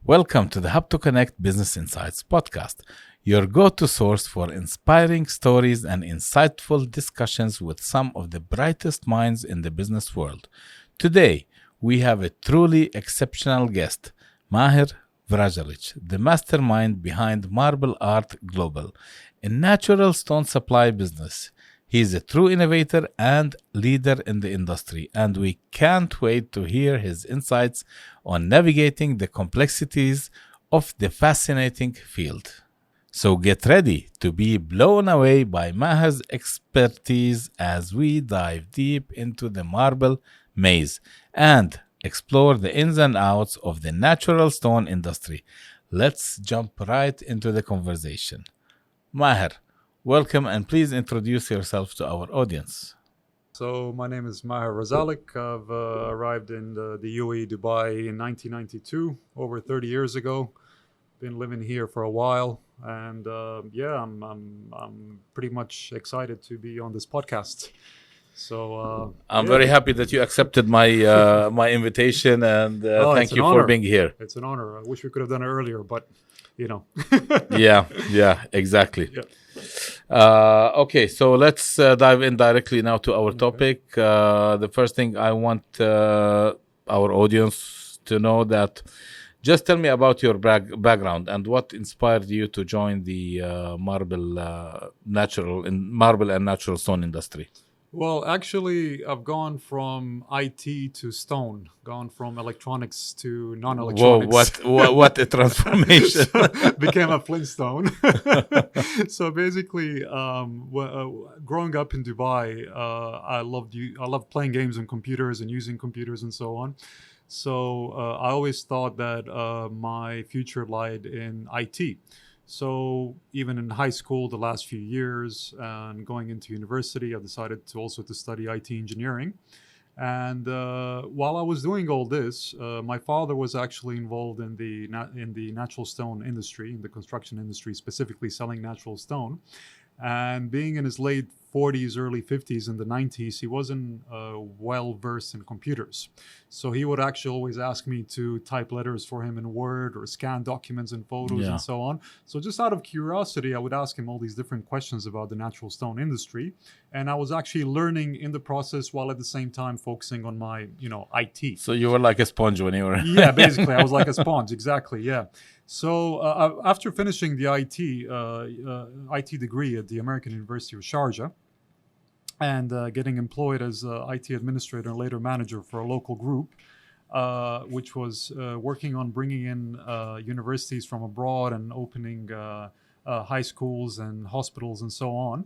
Welcome to the Hub2Connect Business Insights podcast, your go-to source for inspiring stories and insightful discussions with some of the brightest minds in the business world. Today, we have a truly exceptional guest, Mahir Vrazalic, the mastermind behind Marble Art Global, a natural stone supply business. He is a true innovator and leader in the industry, and we can't wait to hear his insights on navigating the complexities of the fascinating field. So get ready to be blown away by Mahir's expertise as we dive deep into the marble maze and explore the ins and outs of the natural stone industry. Let's jump right into the conversation. Mahir, welcome, and please introduce yourself to our audience. So my name is Mahir Vrazalic. I've arrived in the UAE, Dubai in 1992, over 30 years ago. Been living here for a while, and I'm pretty much excited to be on this podcast. So I'm very happy that you accepted my my invitation, and thank you for being here. It's an honor. I wish we could have done it earlier, but you know. yeah, exactly. Yeah. Okay, so let's dive in directly now to our topic. The first thing I want our audience to know that just tell me about your background and what inspired you to join the marble and natural stone industry. Well, actually, I've gone from IT to stone, gone from electronics to non-electronics. Whoa, what a transformation. Became a Flintstone. So basically, growing up in Dubai, I loved playing games on computers and using computers and so on. So I always thought that my future lied in IT. So even in high school, the last few years, and going into university, I decided to study IT engineering. And while I was doing all this, my father was actually involved in the natural stone industry, in the construction industry, specifically selling natural stone. And being in his late 40s, early 50s, in the 90s, he wasn't well versed in computers. So he would actually always ask me to type letters for him in Word or scan documents and photos and so on. So just out of curiosity, I would ask him all these different questions about the natural stone industry. And I was actually learning in the process while at the same time focusing on my, IT. So you were like a sponge when you were... Yeah, basically. I was like a sponge. Exactly. Yeah. So after finishing the IT degree at the American University of Sharjah, and getting employed as IT administrator and later manager for a local group, which was working on bringing in universities from abroad and opening high schools and hospitals and so on.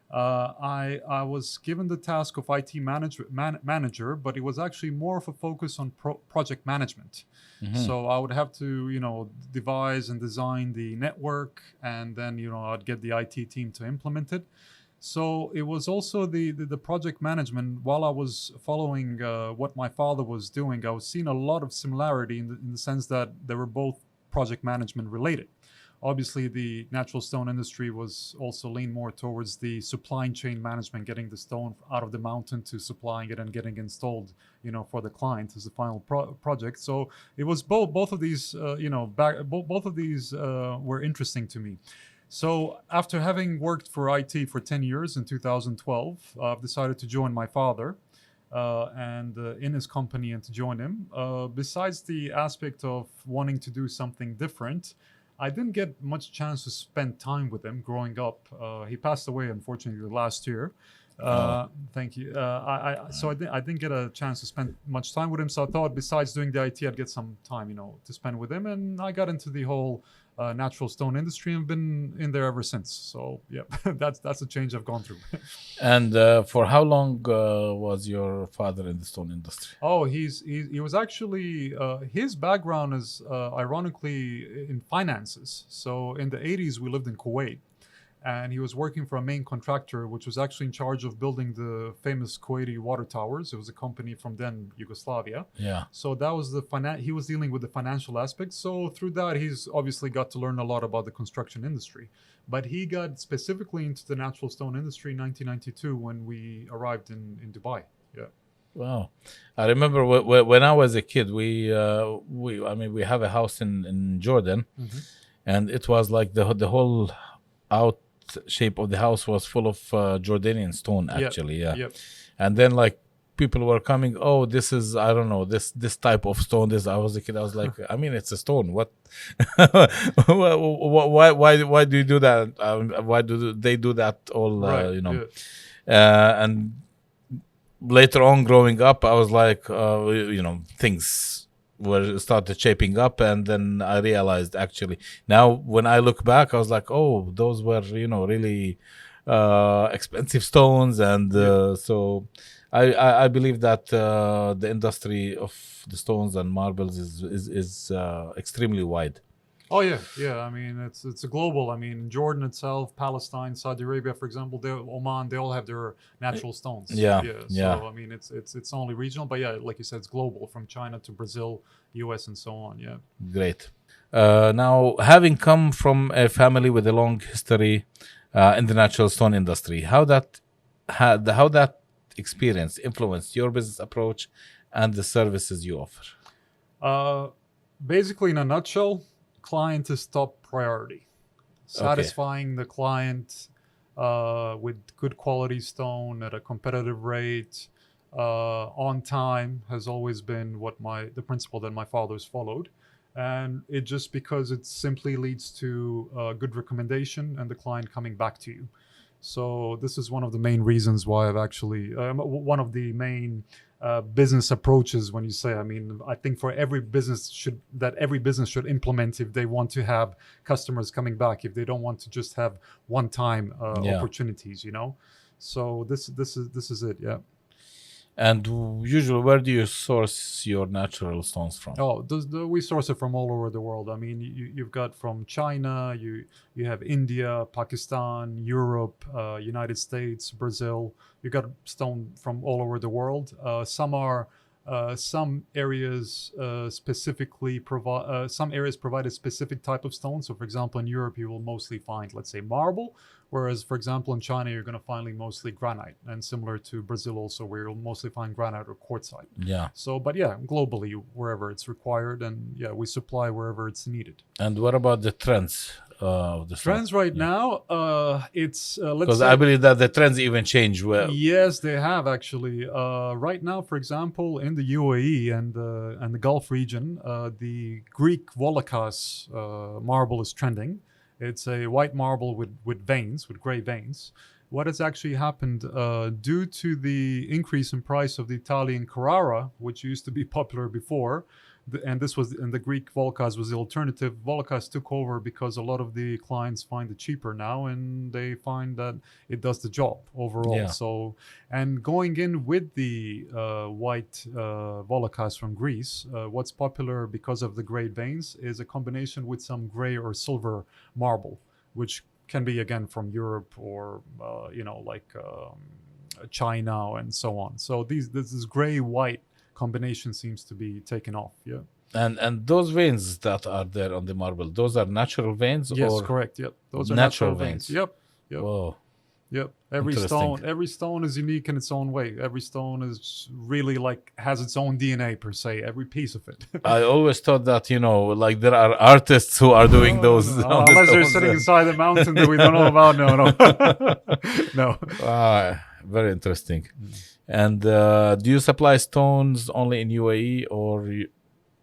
I was given the task of IT manager, but it was actually more of a focus on project management. Mm-hmm. So I would have to, devise and design the network, and then, I'd get the IT team to implement it. So it was also the project management. While I was following what my father was doing, I was seeing a lot of similarity in the sense that they were both project management related. Obviously, the natural stone industry was also leaned more towards the supply chain management, getting the stone out of the mountain to supplying it and getting installed, for the client as the final project. So it was both of these, both of these were interesting to me. So after having worked for IT for 10 years in 2012, I've decided to join my father and in his company and to join him. Besides the aspect of wanting to do something different, I didn't get much chance to spend time with him growing up. He passed away, unfortunately, last year. Thank you. So I didn't get a chance to spend much time with him. So I thought, besides doing the IT, I'd get some time, to spend with him. And I got into the whole natural stone industry and been in there ever since. So yeah, that's the change I've gone through. And for how long was your father in the stone industry? Oh, he was actually his background is ironically in finances. So in the 80s, we lived in Kuwait. And he was working for a main contractor, which was actually in charge of building the famous Kuwaiti water towers. It was a company from then Yugoslavia. Yeah. So that was he was dealing with the financial aspects. So through that, he's obviously got to learn a lot about the construction industry. But he got specifically into the natural stone industry in 1992 when we arrived in Dubai. Yeah. Wow. I remember when I was a kid, we have a house in Jordan, Hmm. and it was like the whole out shape of the house was full of Jordanian stone, Yep. actually. Yeah. Yep. And then like people were coming, oh, this is, I don't know, this type of stone. This, I was a kid, I was like, I mean, it's a stone. What? Why do you do that? Why do they do that all? Right. Yeah. And later on, growing up, I was like, things were started shaping up, and then I realized actually now when I look back, I was like, oh, those were really expensive stones, and Yep. so I believe that the industry of the stones and marbles is extremely wide. Oh yeah, yeah. I mean, it's a global. I mean, Jordan itself, Palestine, Saudi Arabia, for example, Oman, they all have their natural stones. Yeah, Yeah. yeah. So I mean, it's only regional, but yeah, like you said, it's global from China to Brazil, U.S. and so on. Yeah. Great. Now, having come from a family with a long history in the natural stone industry, how that experience influenced your business approach and the services you offer? Uh, Basically, in a nutshell, client is top priority. Okay. Satisfying the client with good quality stone at a competitive rate, on time has always been the principle that my father's followed, and it just because it simply leads to good recommendation and the client coming back to you. So this is one of the main reasons why I've actually one of the main business approaches when you say. I mean, I think for every business should implement if they want to have customers coming back. If they don't want to just have one-time Yeah. opportunities, So this is it. Yeah. And usually, where do you source your natural stones from? Oh, we source it from all over the world. I mean, you've got from China, you have India, Pakistan, Europe, United States, Brazil. You got stone from all over the world. Some areas provide a specific type of stone. So, for example, in Europe, you will mostly find, let's say, marble. Whereas, for example, in China, you're going to find mostly granite, and similar to Brazil also, where you'll mostly find granite or quartzite. Yeah. So, but yeah, globally, wherever it's required, and yeah, we supply wherever it's needed. And what about the trends of the stone? Trends right now, it's let's Because say I believe that the trends even change. Well, yes, they have actually. Right now, for example, in the UAE and the Gulf region, the Greek Volakas marble is trending. It's a white marble with veins, with gray veins. What has actually happened due to the increase in price of the Italian Carrara, which used to be popular before, and the Greek Volkas was the alternative. Volkas took over because a lot of the clients find it cheaper now, and they find that it does the job overall. Yeah. So, and going in with the white Volkas from Greece, what's popular because of the gray veins is a combination with some gray or silver marble, which can be again from Europe or China and so on. So this gray white combination seems to be taken off. Yeah. and those veins that are there on the marble, those are natural veins, Yes, or correct. Yep. Those are natural natural veins. veins? Yep. Yep. Whoa. Yep. Interesting. Every stone is unique in its own way. Every stone is really has its own DNA per se. Every piece of it. I always thought that like there are artists who are doing those No. on the Unless they're stones sitting and- inside the mountain that we don't know about. No. No. Very interesting. And do you supply stones only in UAE or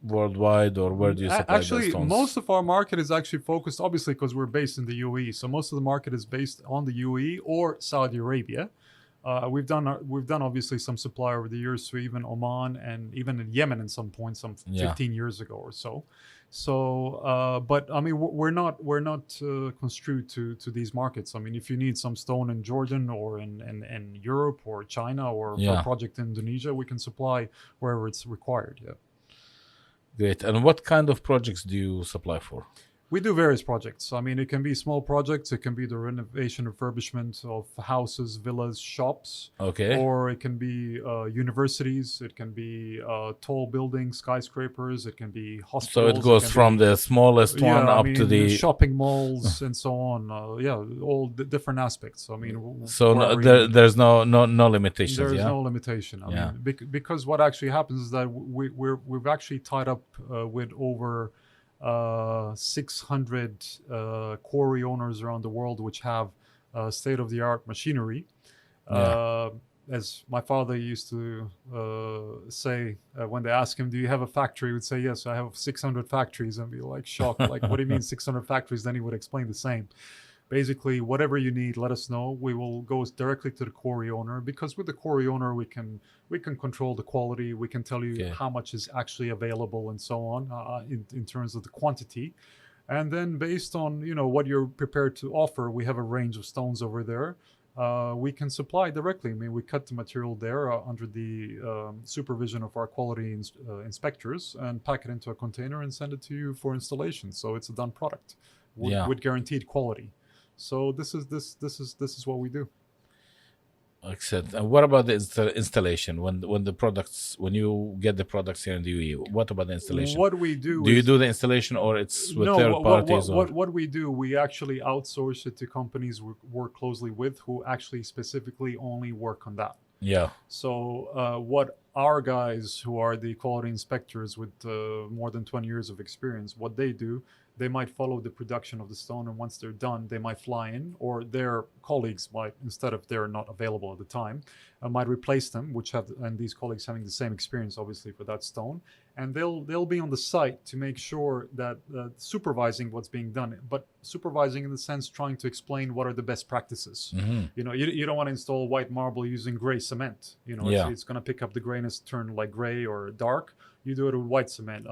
worldwide, or where do you supply those Actually, stones? most of our market is actually focused, obviously, because we're based in the UAE. So most of the market is based on the UAE or Saudi Arabia. We've done obviously some supply over the years to even Oman and even in Yemen at some point, 15 years ago or so. So, but I mean, we're not construed to these markets. I mean, if you need some stone in Jordan or in Europe or China or for a project in Indonesia, we can supply wherever it's required. Yeah. Great. And what kind of projects do you supply for? We do various projects. I mean, it can be small projects. It can be the renovation, refurbishment of houses, villas, shops. Okay. Or it can be universities. It can be tall buildings, skyscrapers. It can be So hospitals. it goes from the smallest one up to the. shopping malls and so on. All the different aspects. I mean, So there's no limitations. There is yeah? no limitation. I mean, because what actually happens is that we've actually tied up with over 600 quarry owners around the world, which have state-of-the-art machinery. As my father used to say, when they ask him, "Do you have a factory?" He would say, "Yes, I have 600 factories," and be like shocked, like, "What do you mean 600 factories?" Then he would explain the same. Basically, whatever you need, let us know. We will go directly to the quarry owner, because with the quarry owner, we can control the quality. We can tell you how much is actually available and so on in terms of the quantity. And then based on what you're prepared to offer, we have a range of stones over there. We can supply directly. I mean, we cut the material there under the supervision of our quality inspectors, and pack it into a container and send it to you for installation. So it's a done product with guaranteed quality. So this is what we do. Excellent. And what about the installation? When you get the products here in the UAE, what about the installation? What we do you do the installation, or it's with third parties? What we do, we actually outsource it to companies we work closely with, who actually specifically only work on that. Yeah. So what our guys, who are the quality inspectors with more than 20 years of experience, what they do, they might follow the production of the stone, and once they're done, they might fly in, or their colleagues might, instead of they're not available at the time, might replace them, and these colleagues having the same experience, obviously, for that stone, and they'll be on the site to make sure that supervising what's being done, but supervising in the sense trying to explain what are the best practices. Mm-hmm. You don't want to install white marble using gray cement. It's going to pick up the grayness, turn like gray or dark. You do it with white cement.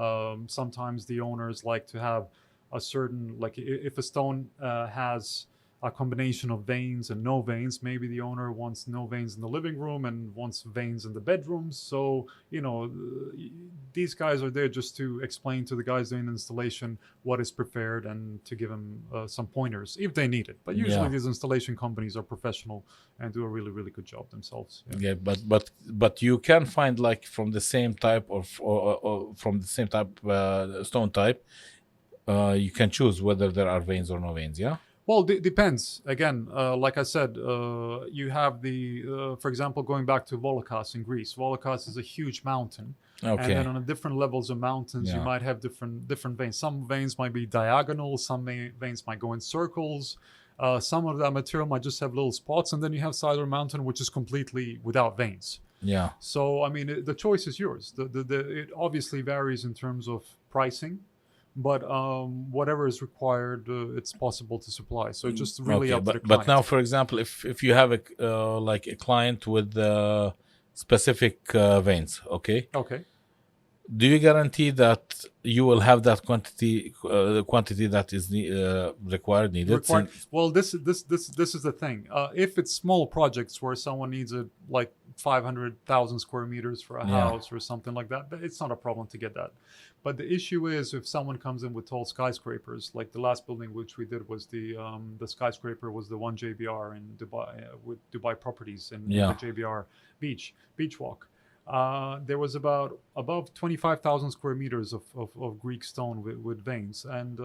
Sometimes the owners like to have a certain, like if a stone has a combination of veins and no veins, maybe the owner wants no veins in the living room and wants veins in the bedrooms. So these guys are there just to explain to the guys doing the installation what is prepared, and to give them some pointers if they need it. But usually these installation companies are professional and do a really, really good job themselves. But you can find, like, from the same type or from the same type stone type, you can choose whether there are veins or no veins. Well, depends. Again, like I said, you have for example, going back to Volokas in Greece. Volokas is a huge mountain. Okay. And then on the different levels of mountains, you might have different veins. Some veins might be diagonal. Some veins might go in circles. Some of that material might just have little spots. And then you have Sidler Mountain, which is completely without veins. Yeah. So, I mean, the choice is yours. It obviously varies in terms of pricing. But whatever is required, it's possible to supply. So it's just really up to the client. But now, for example, if you have a client with specific veins, okay? Okay. Do you guarantee that you will have that the quantity that is needed? Well, this is the thing. If it's small projects where someone needs it, like 500,000 square meters for a house or something like that, it's not a problem to get that. But the issue is if someone comes in with tall skyscrapers, like the last building which we did was the skyscraper was the one JBR in Dubai, with Dubai Properties in the JBR beach walk. There was above 25,000 square meters of Greek stone with veins, and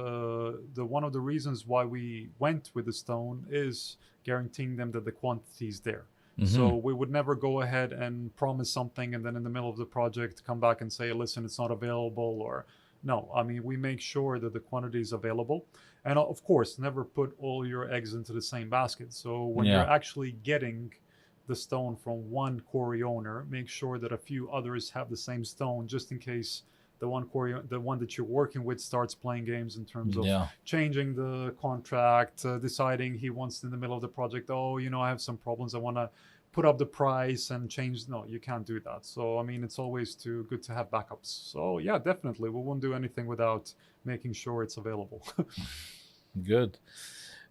one of the reasons why we went with the stone is guaranteeing them that the quantity is there. Mm-hmm. So we would never go ahead and promise something and then in the middle of the project come back and say, listen, it's not available, or no. I mean, we make sure that the quantity is available, and of course, never put all your eggs into the same basket. So when you're actually getting the stone from one quarry owner, make sure that a few others have the same stone, just in case the one that you're working with starts playing games in terms of changing the contract, deciding he wants in the middle of the project, I have some problems, I want to put up the price and change. No, you can't do that. So I mean, it's always good to have backups. So yeah, definitely we won't do anything without making sure it's available. Good.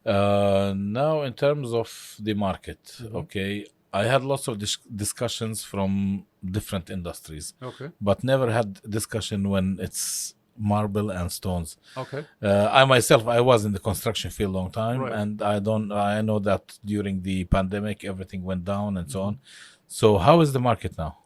Now in terms of the market, okay, I had lots of discussions from different industries, okay, but never had discussion when it's marble and stones. Okay. I myself, I was in the construction field long time, Right. and I know that during the pandemic, everything went down and so on. So how is the market now?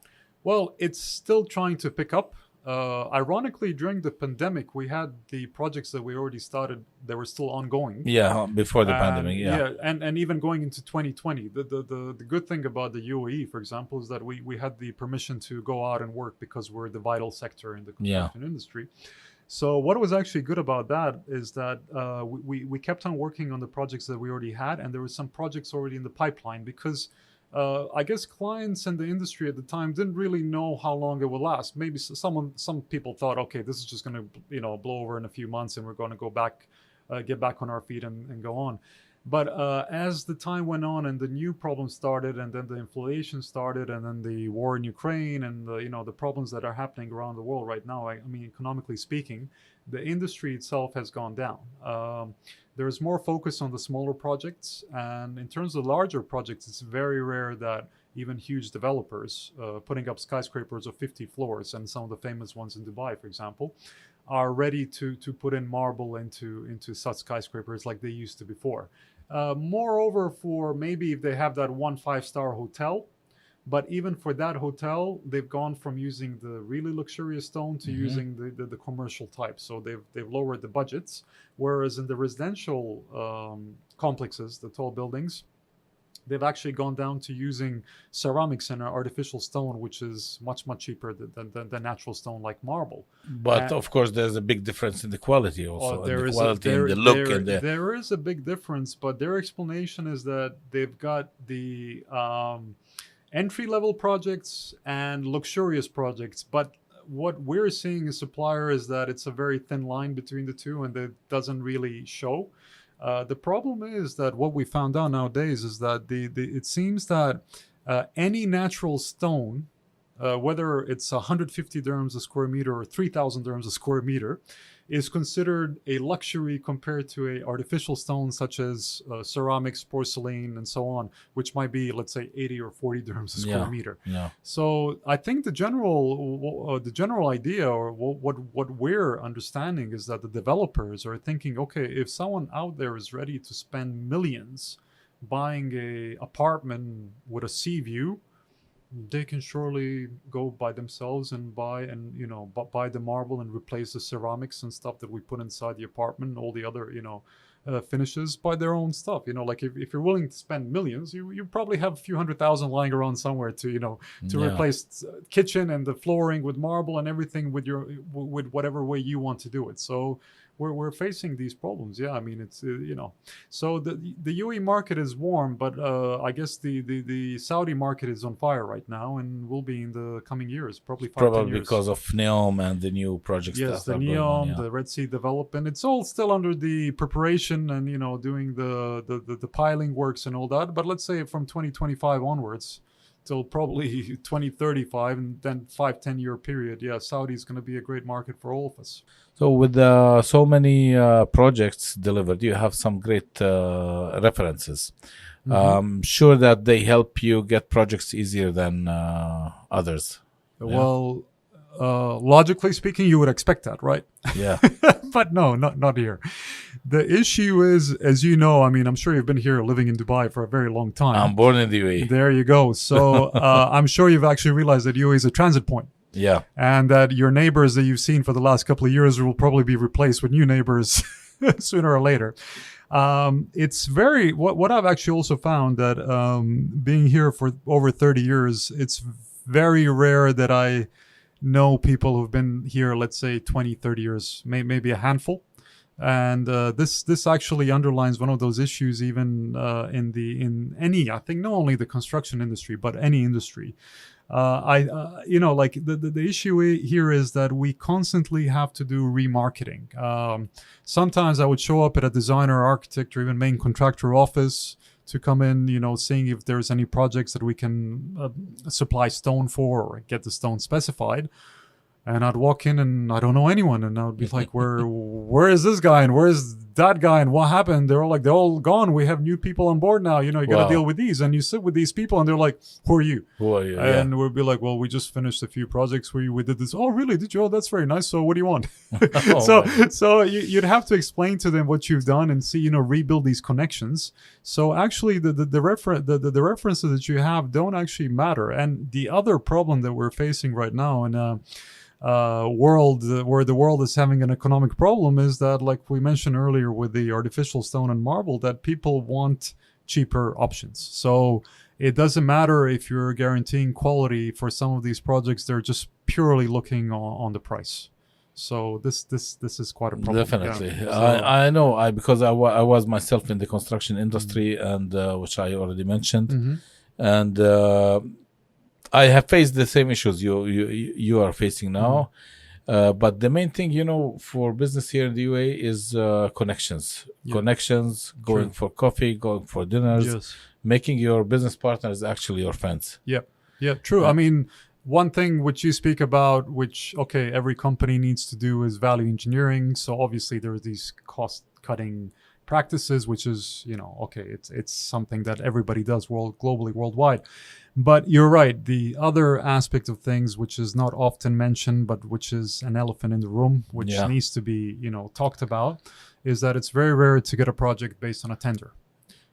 Well, it's still trying to pick up. Ironically, during the pandemic, we had the projects that we already started that were still ongoing. Yeah, before the pandemic, yeah. And even going into 2020. The good thing about the UAE, for example, is that we had the permission to go out and work because we're the vital sector in the construction industry. So what was actually good about that is that we kept on working on the projects that we already had, and there were some projects already in the pipeline because I guess clients and the industry at the time didn't really know how long it would last. Maybe some people thought, okay, this is just going to blow over in a few months, and we're going to go back, get back on our feet, and go on. But as the time went on, and the new problems started, and then the inflation started, and then the war in Ukraine, and the problems that are happening around the world right now. I mean, economically speaking, the industry itself has gone down. There's more focus on the smaller projects, and in terms of larger projects, it's very rare that even huge developers putting up skyscrapers of 50 floors, and some of the famous ones in Dubai, for example, are ready to put in marble into such skyscrapers like they used to before. Moreover, for maybe if they have that 1 5-star hotel, but even for that hotel, they've gone from using the really luxurious stone to using the commercial type. So they've lowered the budgets. Whereas in the residential complexes, the tall buildings, they've actually gone down to using ceramics and artificial stone, which is much cheaper than natural stone like marble. But of course, there's a big difference in the quality also. There is the look, there is a big difference, but their explanation is that they've got the entry-level projects and luxurious projects, but what we're seeing as supplier is that it's a very thin line between the two, and it doesn't really show. The problem is that what we found out nowadays is that it seems that any natural stone, whether it's 150 dirhams a square meter or 3,000 dirhams a square meter, is considered a luxury compared to a artificial stone such as ceramics, porcelain, and so on, which might be, let's say, 80 or 40 dirhams a square meter. Yeah. So I think the general idea, or what we're understanding, is that the developers are thinking, okay, if someone out there is ready to spend millions buying a apartment with a sea view, they can surely go by themselves and buy the marble and replace the ceramics and stuff that we put inside the apartment, and all the other finishes by their own stuff. Like if you're willing to spend millions, you probably have a few 100,000 lying around somewhere to replace kitchen and the flooring with marble and everything with whatever way you want to do it. So we're facing these problems. Yeah, I mean, it's so the UAE market is warm, but I guess the Saudi market is on fire right now, and will be in the coming years, probably 10 years. Because of NEOM and the new projects. Yes, the NEOM, the Red Sea development. It's all still under the preparation and doing the piling works and all that. But let's say from 2025 onwards till probably 2035, and then 5-10 year period, Saudi is going to be a great market for all of us. So with so many projects delivered, you have some great references. Sure that they help you get projects easier than others. Well, logically speaking, you would expect that, right? Yeah. But no, not here. The issue is, as you know, I mean, I'm sure you've been here living in Dubai for a very long time. I'm born in the UAE. There you go. So I'm sure you've actually realized that UAE is a transit point. Yeah. And that your neighbors that you've seen for the last couple of years will probably be replaced with new neighbors sooner or later. It's very, what I've actually also found that being here for over 30 years, it's very rare that I know people who've been here, let's say 20, 30 years, maybe a handful. And this actually underlines one of those issues, even in any, I think, not only the construction industry, but any industry. Like the issue here is that we constantly have to do remarketing. Sometimes I would show up at a designer, architect, or even main contractor office to come in, seeing if there's any projects that we can supply stone for or get the stone specified. And I'd walk in and I don't know anyone, and I would be like, where is this guy, and where is that guy, and what happened? They're all gone. We have new people on board now. You know, you got to deal with these, and you sit with these people, and they're like, who are you? Who are you? And we'll be like, well, we just finished a few projects where we did this. Oh, really? Did you? Oh, that's very nice. So what do you want? So you'd have to explain to them what you've done and see, you know, rebuild these connections. So actually, the references that you have don't actually matter. And the other problem that we're facing right now in world where the world is having an economic problem is that, like we mentioned earlier with the artificial stone and marble, that people want cheaper options. So it doesn't matter if you're guaranteeing quality for some of these projects; they're just purely looking on the price. So this is quite a problem. Definitely, yeah. I know. Because I was myself in the construction industry, and which I already mentioned, and I have faced the same issues you are facing now. But the main thing, you know, for business here in the UAE is connections. Connections, going for coffee, going for dinners, making your business partners actually your friends. Yeah, true. I mean, one thing which you speak about, which, okay, every company needs to do is value engineering. So obviously there are these cost-cutting practices, which is, you know, okay, it's something that everybody does globally, worldwide. But you're right. The other aspect of things, which is not often mentioned, but which is an elephant in the room, which needs to be, you know, talked about, is that it's very rare to get a project based on a tender.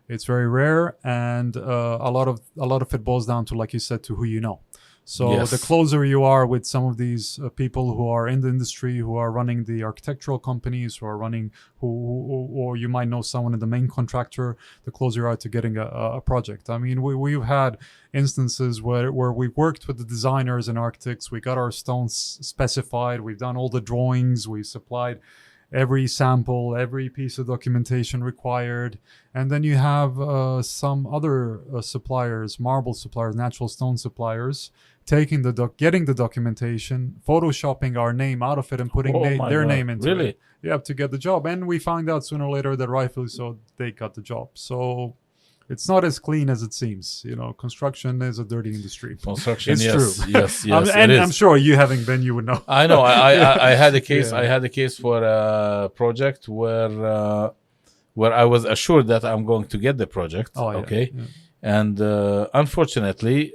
It's very rare, and a lot of it boils down to, like you said, to who you know. So the closer you are with some of these people who are in the industry, who are running the architectural companies, who are running, or you might know someone in the main contractor, the closer you are to getting a project. I mean, we've had instances where we worked with the designers and architects. We got our stones specified. We've done all the drawings. We supplied every sample, every piece of documentation required. And then you have some other suppliers, marble suppliers, natural stone suppliers, taking getting the documentation, photoshopping our name out of it and putting their name into it. To get the job. And we find out sooner or later that rightfully so, they got the job. So it's not as clean as it seems. You know, construction is a dirty industry. Construction, it's true. Yes, and I'm sure you having been, you would know. I know. I had a case. I had a case for a project where I was assured that I'm going to get the project. And unfortunately,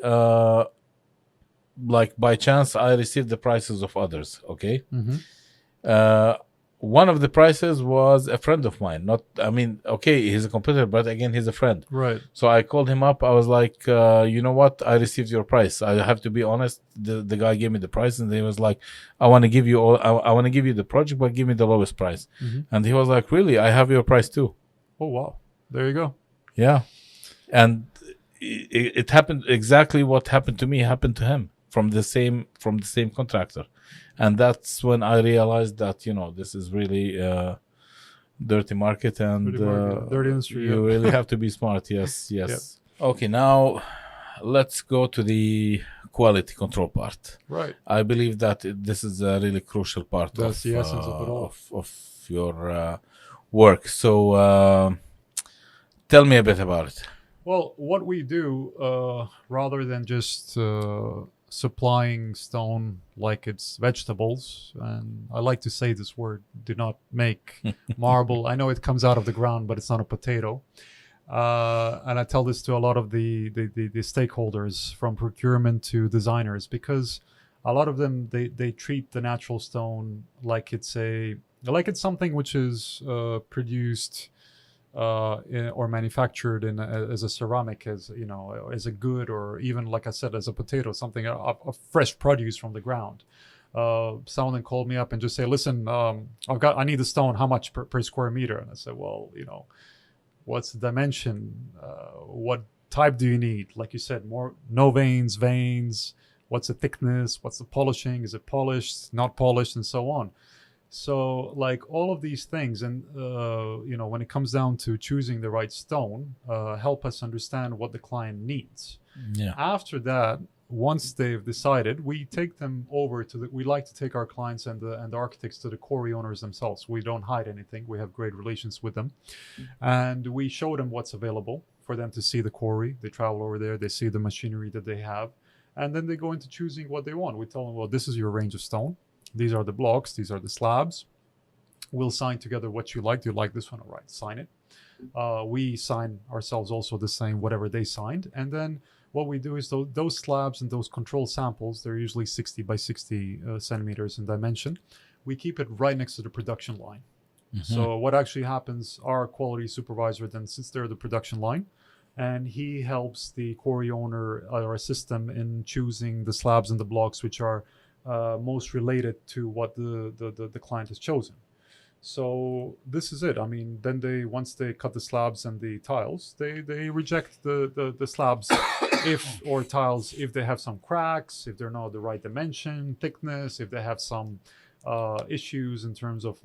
like by chance, I received the prices of others. One of the prices was a friend of mine. He's a competitor, but again, he's a friend. Right. So I called him up. I was like, you know what? I received your price. I have to be honest. The guy gave me the price, and he was like, I want to give you I want to give you the project, but give me the lowest price. And he was like, really? I have your price too. Oh wow! There you go. Yeah, and it happened exactly what happened to me happened to him from the same contractor. And that's when I realized that, you know, this is really a dirty market and dirty industry. You really have to be smart. Yes. Yep. Okay, now let's go to the quality control part. Right. I believe that this is a really crucial part That's the essence of it all. Of your work. So tell me a bit about it. Well, what we do, rather than just supplying stone like it's vegetables, and I like to say this word, do not make marble. I know it comes out of the ground, but it's not a potato. And I tell this to a lot of the stakeholders, from procurement to designers, because a lot of them, they treat the natural stone like it's something which is produced or manufactured as a ceramic, as you know, as a good, or even, like I said, as a potato, something of fresh produce from the ground. Someone called me up and just say, listen, I need a stone. How much per square meter? And I said, well, you know, what's the dimension? What type do you need? Like you said, no veins. What's the thickness? What's the polishing? Is it polished, not polished, and so on. So, like, all of these things, and you know, when it comes down to choosing the right stone, help us understand what the client needs. Yeah. After that, once they've decided, we take them over to we like to take our clients and the architects to the quarry owners themselves. We don't hide anything. We have great relations with them, and we show them what's available for them to see the quarry. They travel over there, they see the machinery that they have, and then they go into choosing what they want. We tell them, well, this is your range of stone. These are the blocks. These are the slabs. We'll sign together what you like. Do you like this one? All right, sign it. We sign ourselves also the same, whatever they signed. And then what we do is those slabs and those control samples, they're usually 60 by 60 centimeters in dimension. We keep it right next to the production line. So what actually happens, our quality supervisor then sits there at the production line, and he helps the quarry owner or system in choosing the slabs and the blocks which are most related to what the client has chosen. So this is it. I mean, then once they cut the slabs and the tiles, they reject the slabs or tiles if they have some cracks, if they're not the right dimension, thickness, if they have some issues in terms of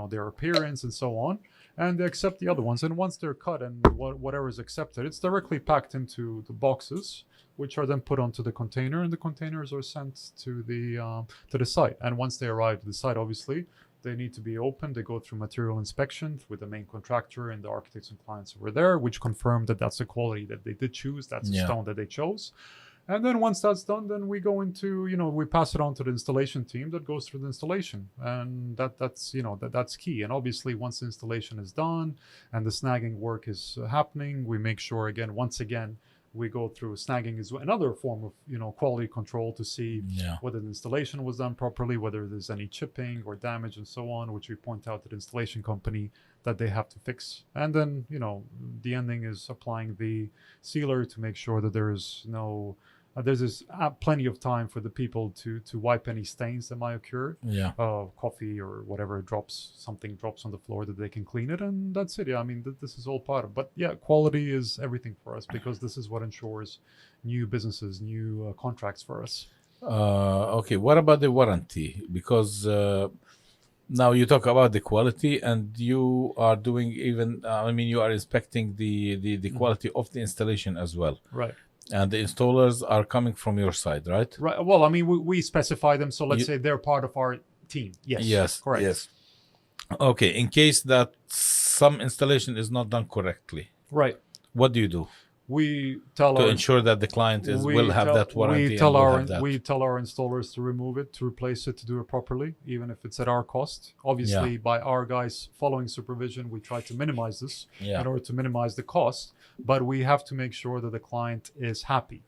their appearance and so on, and they accept the other ones. And once they're cut and whatever is accepted, it's directly packed into the boxes, which are then put onto the container, and the containers are sent to the site. And once they arrive at the site, obviously they need to be opened. They go through material inspection with the main contractor and the architects and clients who were there, which confirm that that's the quality that they did choose, that's the stone that they chose. And then once that's done, then we go into, we pass it on to the installation team that goes through the installation. And that's key. And obviously, once the installation is done and the snagging work is happening, we make sure, once again, we go through snagging is another form of, quality control to see whether the installation was done properly, whether there's any chipping or damage and so on, which we point out to the installation company that they have to fix. And then, the ending is applying the sealer to make sure that there is no there's plenty of time for the people to wipe any stains that might occur. Coffee or whatever something drops on the floor, that they can clean it, and that's it. I mean, this is all part of. But quality is everything for us, because this is what ensures new businesses, new contracts for us. Okay, what about the warranty? Because now you talk about the quality, and you are doing you are inspecting the quality of the installation as well. Right. And the installers are coming from your side, right? Right. Well, I mean, we specify them. So let's say they're part of our team. Yes. Correct. Yes. Okay. In case that some installation is not done correctly, right? What do you do? We tell to ensure that the client will have that warranty. We tell our installers to remove it, to replace it, to do it properly, even if it's at our cost. Obviously, by our guys following supervision, we try to minimize this in order to minimize the cost. But we have to make sure that the client is happy.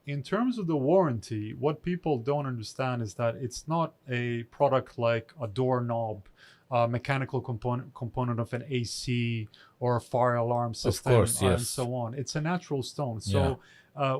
In terms of the warranty, what people don't understand is that it's not a product like a doorknob, mechanical component of an AC or a fire alarm system, and so on. It's a natural stone. So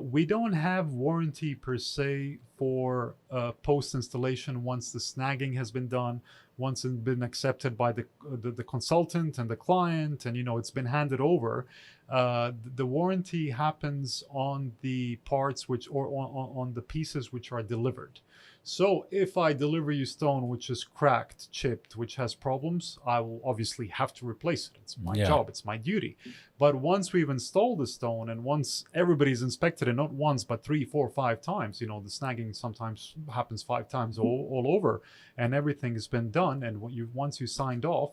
we don't have warranty per se for post-installation once the snagging has been done, once it's been accepted by the consultant and the client, and it's been handed over. The warranty happens on the parts or on the pieces which are delivered. So if I deliver you stone which is cracked, chipped, which has problems, I will obviously have to replace it. It's my job, it's my duty. But once we've installed the stone, and once everybody's inspected it, not once but 3, 4, 5 times, the snagging sometimes happens 5 times all over, and everything has been done, and once you signed off,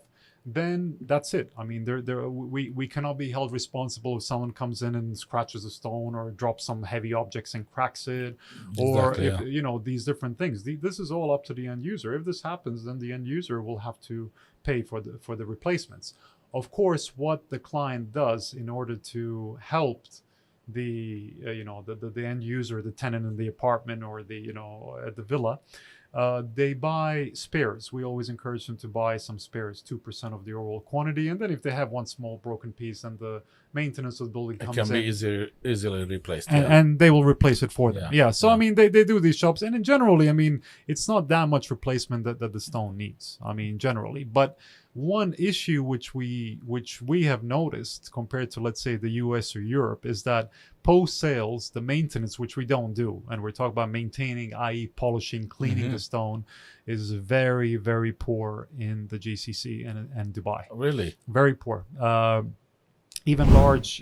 then that's it. I mean, we cannot be held responsible if someone comes in and scratches a stone or drops some heavy objects and cracks it, or if these different things. This is all up to the end user. If this happens, then the end user will have to pay for the replacements. Of course, what the client does in order to help the end user, the tenant in the apartment or at the villa, they buy spares. We always encourage them to buy some spares, 2% of the overall quantity. And then if they have one small broken piece, and the maintenance of the building comes in, it can be easily replaced. And they will replace it for them. So, I mean, they do these jobs. And generally, I mean, it's not that much replacement that the stone needs. I mean, generally. But one issue which we have noticed compared to, let's say, the US or Europe, is that post-sales, the maintenance, which we don't do, and we're talking about maintaining, i.e. polishing, cleaning the stone, is very, very poor in the GCC and Dubai. Really? Very poor. Even large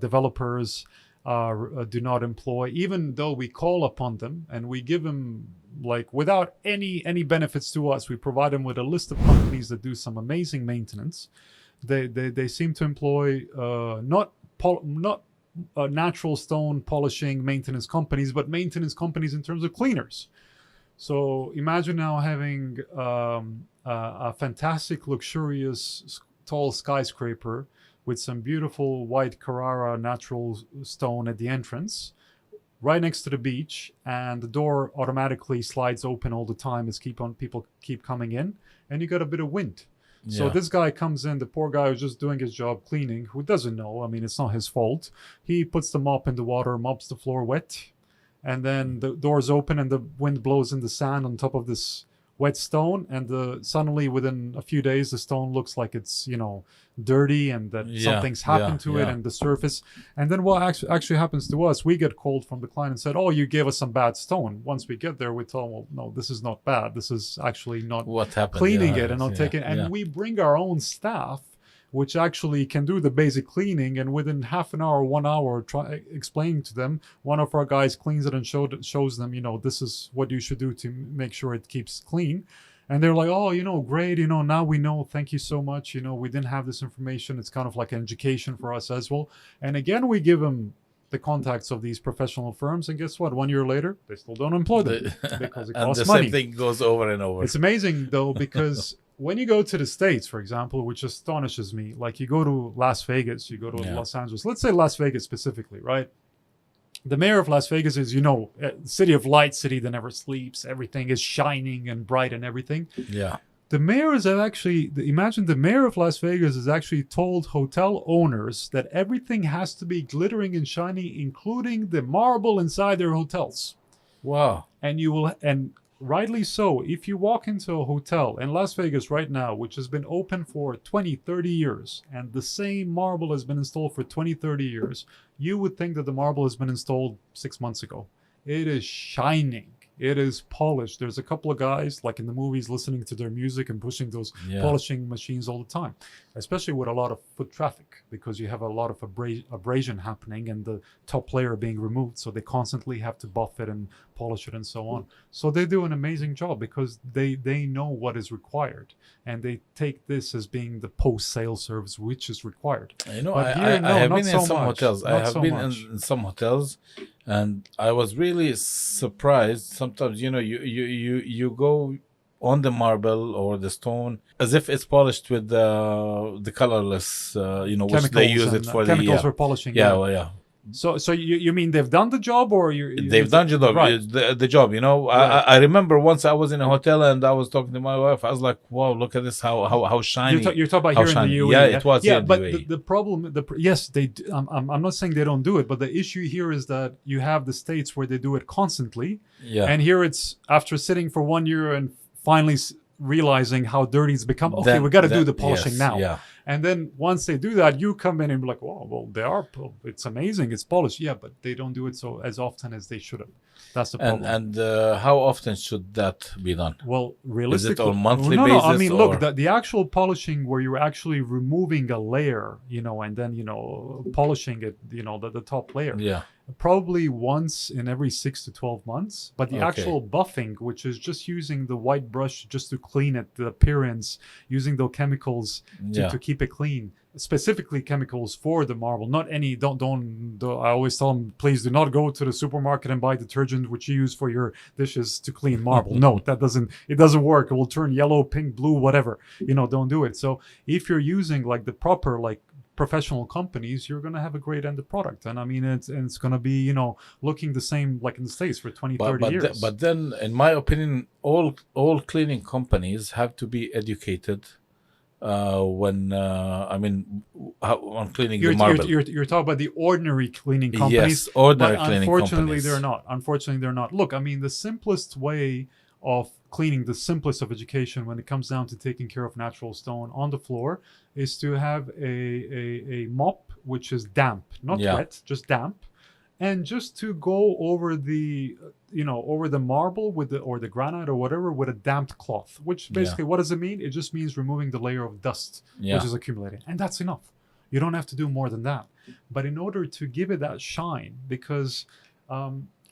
developers do not employ, even though we call upon them and we give them, without any benefits to us, we provide them with a list of companies that do some amazing maintenance. They seem to employ not natural stone polishing maintenance companies, but maintenance companies in terms of cleaners. So imagine now having a fantastic, luxurious, tall skyscraper with some beautiful white Carrara natural stone at the entrance, right next to the beach, and the door automatically slides open all the time as people keep coming in, and you got a bit of wind. So Yeah. this guy comes in, the poor guy who's just doing his job cleaning, who doesn't know, I mean, it's not his fault. He puts the mop in the water, mops the floor wet, and then the doors open and the wind blows in the sand on top of this wet stone, and suddenly within a few days the stone looks like it's dirty and that something's happened to it and the surface. And then what actually happens to us, we get called from the client and said, oh, you gave us some bad stone. Once we get there, we tell them, well, no, this is not bad, this is actually not What happened? cleaning it and not taking, and we bring our own staff which actually can do the basic cleaning, and within half an hour, 1 hour, explaining to them, one of our guys cleans it and shows them, this is what you should do to make sure it keeps clean. And they're like, oh, great, now we know, thank you so much, we didn't have this information. It's kind of like an education for us as well. And again, we give them the contacts of these professional firms, and guess what? 1 year later, they still don't employ them because it and costs the money. same thing goes over and over. It's amazing though, because when you go to the States, for example, which astonishes me, like you go to Las Vegas, you go to Los Angeles, let's say Las Vegas specifically, right? The mayor of Las Vegas is, city of light, city that never sleeps. Everything is shining and bright and everything. Yeah. The mayor is imagine the mayor of Las Vegas has actually told hotel owners that everything has to be glittering and shiny, including the marble inside their hotels. Wow. And rightly so, if you walk into a hotel in Las Vegas right now, which has been open for 20, 30 years, and the same marble has been installed for 20, 30 years, you would think that the marble has been installed 6 months ago. It is shining. It is polished. There's a couple of guys, like in the movies, listening to their music and pushing those polishing machines all the time, especially with a lot of foot traffic, because you have a lot of abrasion happening and the top layer being removed. So they constantly have to buff it and polish it and so on. So they do an amazing job because they know what is required, and they take this as being the post-sale service, which is required. I have been in some hotels. I have been in some hotels, and I was really surprised. Sometimes, you go on the marble or the stone as if it's polished with the colorless, which they use it for chemicals for polishing. So you mean they've done the job, or they've done the job? Right. The job, Right. I remember once I was in a hotel and I was talking to my wife. I was like, "Wow, look at this! How shiny!" You're talking about here shiny. in the UAE. Yeah, it was. Yeah, but in the UAE. the problem, yes, they. I'm not saying they don't do it, but the issue here is that you have the states where they do it constantly. Yeah. And here it's after sitting for 1 year and finally realizing how dirty it's become. Okay, we got to do the polishing now. Yeah. And then once they do that, you come in and be like, "Oh, well, it's amazing, it's polished." Yeah, but they don't do it so as often as they should have. That's the problem. And how often should that be done? Well, realistically, is it on monthly basis? No. I mean, look, the actual polishing where you're actually removing a layer, and then polishing it, the top layer. Yeah. Probably once in every 6 to 12 months. But the actual buffing, which is just using the white brush just to clean it, the appearance, using those chemicals to keep it clean, specifically chemicals for the marble, not any. Don't. I always tell them, please do not go to the supermarket and buy detergent which you use for your dishes to clean marble. No, it doesn't work. It will turn yellow, pink, blue, whatever. Don't do it. So if you're using like the proper professional companies, you're going to have a great end product. And I mean, it's going to be, looking the same like in the States for 20, 30 years. But then, in my opinion, all cleaning companies have to be educated on cleaning the marble. You're talking about the ordinary cleaning companies. Yes, ordinary cleaning companies. Unfortunately, they're not. Look, I mean, the simplest way of cleaning, the simplest of education when it comes down to taking care of natural stone on the floor, is to have a mop which is damp, not wet, just damp, and just to go over the marble or the granite or whatever with a damp cloth. Which basically, what does it mean? It just means removing the layer of dust which is accumulating, and that's enough. You don't have to do more than that. But in order to give it that shine, because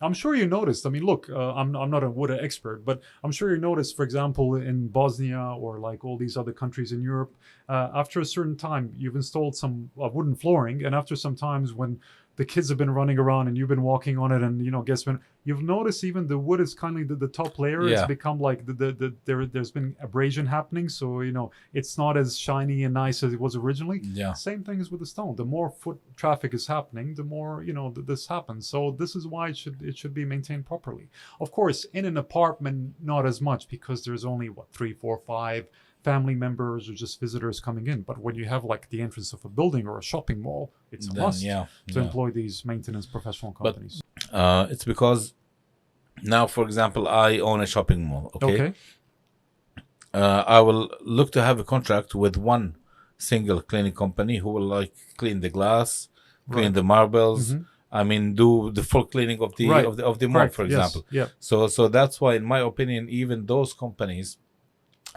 I'm sure you noticed. I mean, look, I'm not a wood expert, but I'm sure you noticed, for example, in Bosnia or like all these other countries in Europe, after a certain time, you've installed some wooden flooring, and after some times when the kids have been running around and you've been walking on it, and guess when you've noticed even the wood is kind of the top layer. Yeah. It's become like there's been abrasion happening, so it's not as shiny and nice as it was originally. Yeah. Same thing as with the stone. The more foot traffic is happening, the more this happens. So this is why it should be maintained properly. Of course, in an apartment, not as much, because there's only 3, 4, 5 family members or just visitors coming in. But when you have like the entrance of a building or a shopping mall, it's a must to employ these maintenance professional companies. But it's because now, for example, I own a shopping mall. Okay. I will look to have a contract with one single cleaning company who will like clean the glass, clean the marbles. I mean, do the full cleaning of the of the mall, for example. Yes. So that's why, in my opinion, even those companies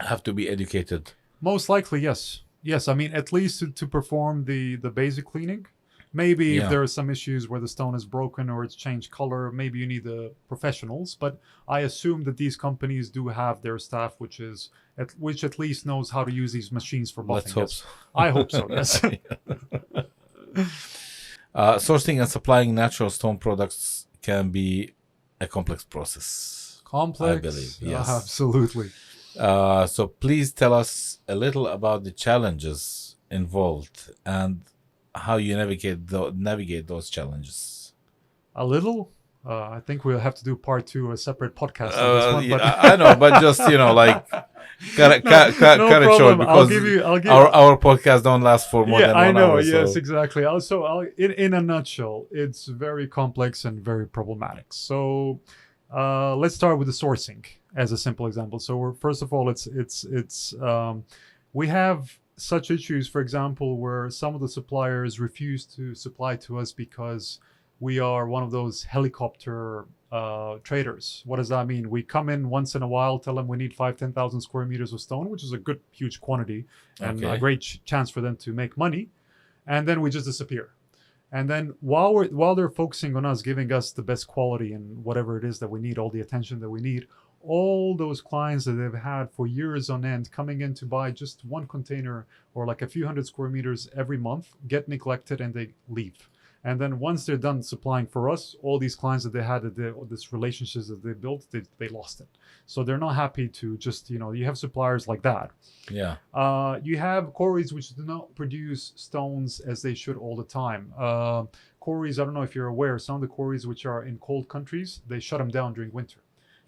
have to be educated. Most likely, yes. I mean, at least to perform the basic cleaning. Maybe if there are some issues where the stone is broken or it's changed color, maybe you need the professionals. But I assume that these companies do have their staff, which at least knows how to use these machines for buffing. Let's hope so. I hope so. Yes. Sourcing and supplying natural stone products can be a complex process. Complex, I believe. Yes, absolutely. So please tell us a little about the challenges involved and how you navigate those challenges. A little. I think we'll have to do part 2, a separate podcast on this one. But I know, but just like cut it short, because our podcast don't last for more than 1 hour. I know. Yes, exactly. Also, in a nutshell, it's very complex and very problematic. So let's start with the sourcing as a simple example. So first of all, we have such issues, for example, where some of the suppliers refuse to supply to us because we are one of those helicopter traders. What does that mean? We come in once in a while, tell them we need 5,000-10,000 square meters of stone, which is a good, huge quantity and a great chance for them to make money. And then we just disappear. And then while they're focusing on us, giving us the best quality and whatever it is that we need, all the attention that we need, all those clients that they've had for years on end coming in to buy just one container or like a few hundred square meters every month get neglected and they leave. And then once they're done supplying for us, all these clients that they had, this relationships that they built, they lost it. So they're not happy to just, you have suppliers like that. Yeah. You have quarries which do not produce stones as they should all the time. Quarries, I don't know if you're aware, some of the quarries which are in cold countries, they shut them down during winter.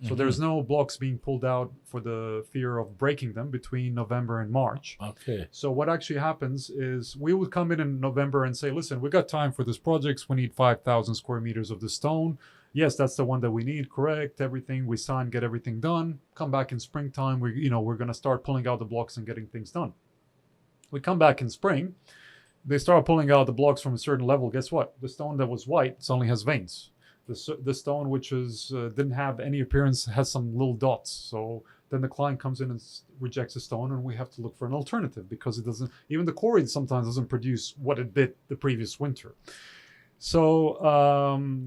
So there's no blocks being pulled out for the fear of breaking them between November and March. Okay. So what actually happens is we would come in November and say, listen, we got time for this project. We need 5,000 square meters of the stone. Yes, that's the one that we need. Correct. Everything we sign, get everything done. Come back in springtime. We're going to start pulling out the blocks and getting things done. We come back in spring. They start pulling out the blocks from a certain level. Guess what? The stone that was white suddenly has veins. The stone, which didn't have any appearance, has some little dots. So then the client comes in and rejects the stone, and we have to look for an alternative because it doesn't. Even the quarry sometimes doesn't produce what it did the previous winter. So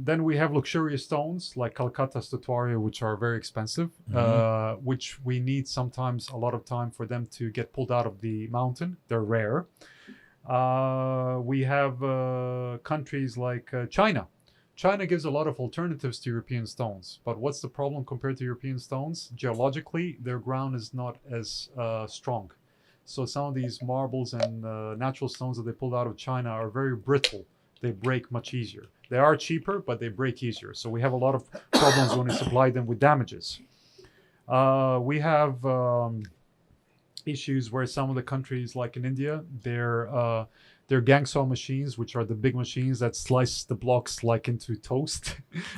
then we have luxurious stones like Calcutta statuaria, which are very expensive, which we need sometimes a lot of time for them to get pulled out of the mountain. They're rare. We have countries like China. China gives a lot of alternatives to European stones, but what's the problem compared to European stones? Geologically, their ground is not as strong. So some of these marbles and natural stones that they pulled out of China are very brittle. They break much easier. They are cheaper, but they break easier. So we have a lot of problems when we supply them with damages. We have issues where some of the countries, like in India, they're gang saw machines, which are the big machines that slice the blocks like into toast,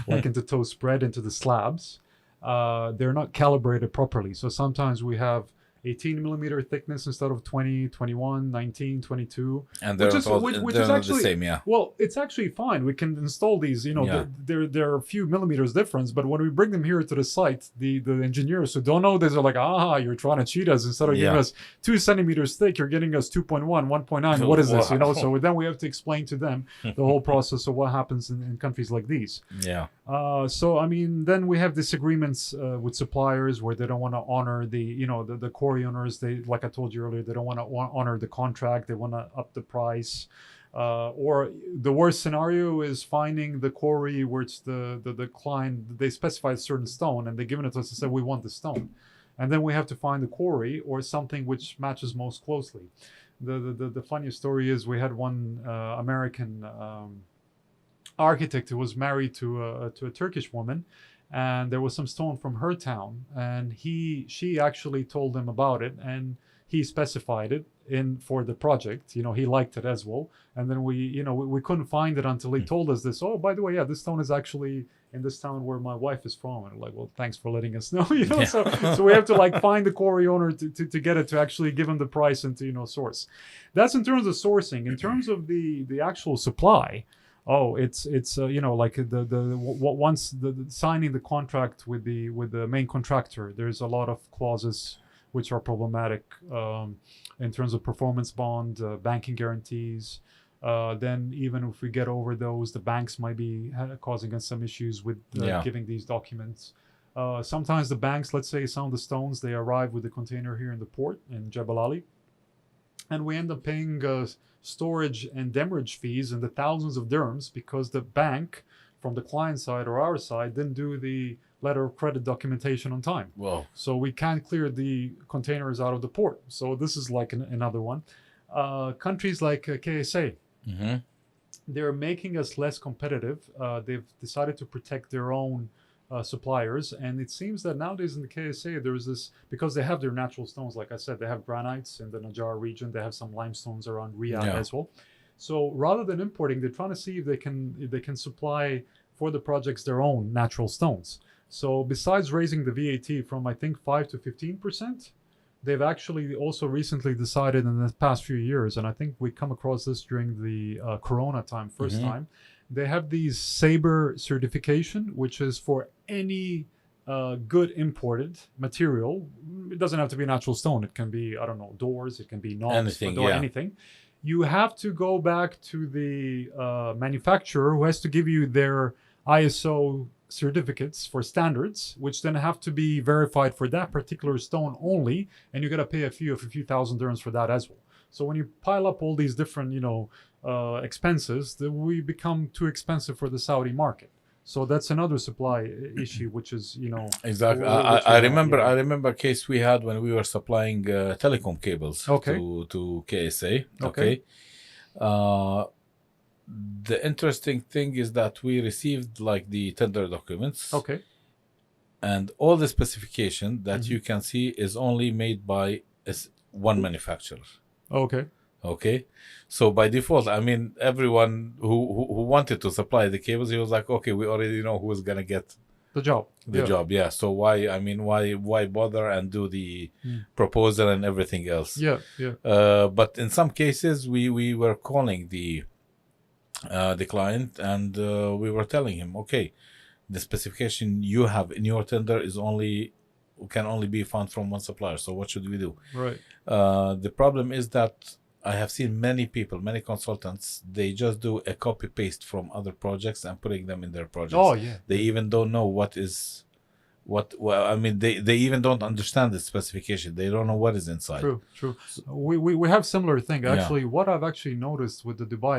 like into toast bread, into the slabs. They're not calibrated properly. So sometimes we have 18 millimeter thickness instead of 20, 21, 19, 22. And they're actually the same, yeah. Well, it's actually fine. We can install these, there are a few millimeters difference, but when we bring them here to the site, the engineers who don't know this are like, you're trying to cheat us. Instead of giving us 2 centimeters thick, you're getting us 2.1, 1.9. What is this? So then we have to explain to them the whole process of what happens in countries like these. Yeah. Then we have disagreements with suppliers where they don't want to honor the quarry owners. They, like I told you earlier, they don't want to honor the contract. They want to up the price. Or the worst scenario is finding the quarry where it's the client, they specify a certain stone and they're giving it to us and say, we want the stone. And then we have to find the quarry or something which matches most closely. The funniest story is we had one American architect who was married to a Turkish woman, and there was some stone from her town, and she actually told him about it, and he specified it in for the project. You know, he liked it as well. And then we couldn't find it until he told us this. Oh, by the way, yeah, this stone is actually in this town where my wife is from. And we're like, well, thanks for letting us know. You know, so we have to like find the quarry owner to get it, to actually give him the price and to source. That's in terms of sourcing. In terms of the actual supply. Oh, it's like once the signing the contract with the main contractor, there's a lot of clauses which are problematic in terms of performance bond, banking guarantees. Then even if we get over those, the banks might be causing us some issues with giving these documents. Sometimes the banks, let's say some of the stones, they arrive with the container here in the port in Jebel Ali, and we end up paying storage and demurrage fees in the thousands of dirhams because the bank from the client side or our side didn't do the letter of credit documentation on time. Wow. So we can't clear the containers out of the port. So this is like another one. Countries like KSA, they're making us less competitive. They've decided to protect their own suppliers. And it seems that nowadays in the KSA, there's this, because they have their natural stones, like I said, they have granites in the Najjar region. They have some limestones around Riyadh as well. So rather than importing, they're trying to see if they can supply for the projects their own natural stones. So besides raising the VAT from, I think, 5 to 15%, they've actually also recently decided in the past few years, and I think we come across this during the Corona time, first time, they have these SABRE certification, which is for any good imported material. It doesn't have to be natural stone. It can be, I don't know, doors. It can be knobs, anything. You have to go back to the manufacturer who has to give you their ISO certificates for standards, which then have to be verified for that particular stone only, and you got to pay a few thousand dirhams for that as well. So when you pile up all these different, expenses, we become too expensive for the Saudi market. So that's another supply issue, which is, exactly. I remember a case we had when we were supplying telecom cables to KSA. Okay. The interesting thing is that we received like the tender documents. Okay. And all the specification that you can see is only made by one manufacturer. Okay. Okay. So by default, I mean, everyone who wanted to supply the cables, he was like, okay, we already know who is going to get the job. Yeah. So why bother and do the proposal and everything else? Yeah. But in some cases, we were calling the client, and we were telling him, okay, the specification you have in your tender can only be found from one supplier. So what should we do? Right. The problem is that I have seen many consultants, they just do a copy paste from other projects and putting them in their projects. Oh yeah. They even don't know they even don't understand the specification. They don't know what is inside. True. We have similar thing. Actually, what I've actually noticed with the Dubai,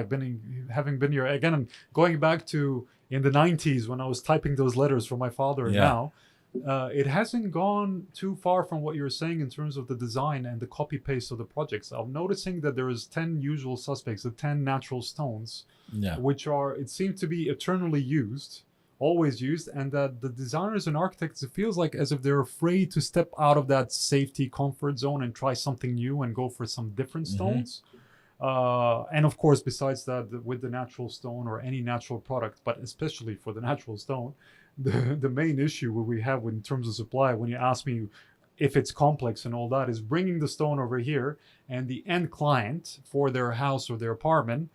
having been here again, and going back to in the 90s when I was typing those letters for my father, and now it hasn't gone too far from what you're saying in terms of the design and the copy paste of the projects. I'm noticing that there is 10 usual suspects, the 10 natural stones, which it seems to be eternally used. Always used, and that the designers and architects, it feels like as if they're afraid to step out of that safety comfort zone and try something new and go for some different stones. And of course, besides that, with the natural stone or any natural product, but especially for the natural stone, the main issue we have in terms of supply, when you ask me if it's complex and all that, is bringing the stone over here and the end client for their house or their apartment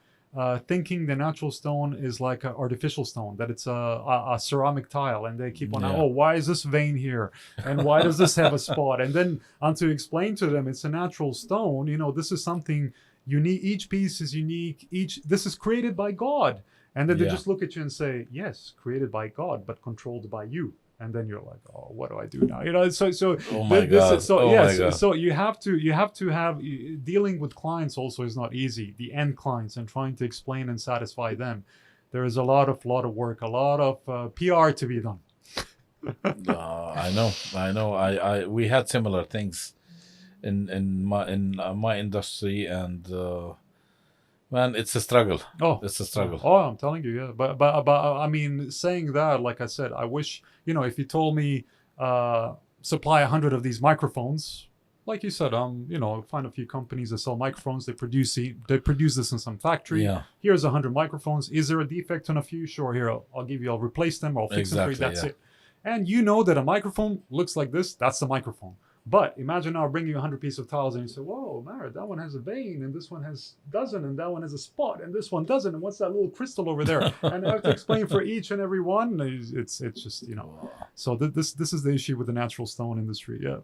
thinking the natural stone is like an artificial stone, that it's a ceramic tile, and they keep on, why is this vein here? And why does this have a spot? And then to explain to them it's a natural stone, this is something unique, each piece is unique, this is created by God. And then they just look at you and say, yes, created by God, but controlled by you. and then you're like, oh, what do I do now? You know, so Oh my God. so Oh yes, my God. so you have to have dealing with clients also is not easy. The end clients and trying to explain and satisfy them. There is a lot of work, a lot of PR to be done. I know. We had similar things in my industry, and man, it's a struggle. Oh, It's a struggle. Oh, I'm telling you, yeah. But I mean, saying that, like I said, I wish, you know, if you told me supply 100 of these microphones, like you said, you know, find a few companies that sell microphones. They produce this in some factory. Yeah. Here's 100 microphones. Is there a defect on a few? Sure. Here, I'll replace them. I'll fix them for you. Exactly, That's yeah. it. And you know that a microphone looks like this. That's the microphone. But imagine now bringing you 100 pieces of tiles and you say, whoa, Mara, that one has a vein and this one doesn't and that one has a spot and this one doesn't. And what's that little crystal over there? And I have to explain for each and every one. It's just, you know. So this is the issue with the natural stone industry. Yeah.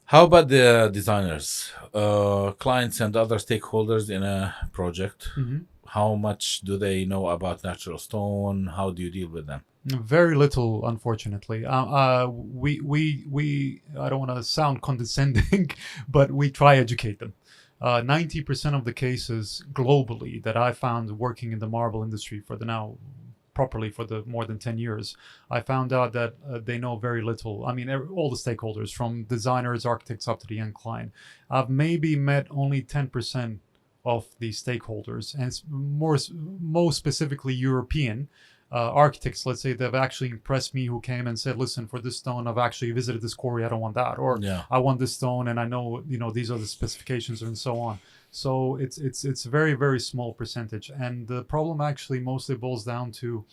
How about the designers, clients, and other stakeholders in a project? Mm-hmm. How much do they know about natural stone? How do you deal with them? Very little, unfortunately. We I don't want to sound condescending, but we try educate them. 90% of the cases globally that I found working in the marble industry for the more than 10 years, I found out that they know very little. I mean, all the stakeholders, from designers, architects, up to the end client. I've maybe met only 10% of the stakeholders, and it's most specifically European architects, let's say, that have actually impressed me, who came and said, listen, for this stone, I've actually visited this quarry, I don't want that. Or Yeah. I want this stone and I know, you know, these are the specifications and so on. So it's a very, very small percentage. And the problem actually mostly boils down to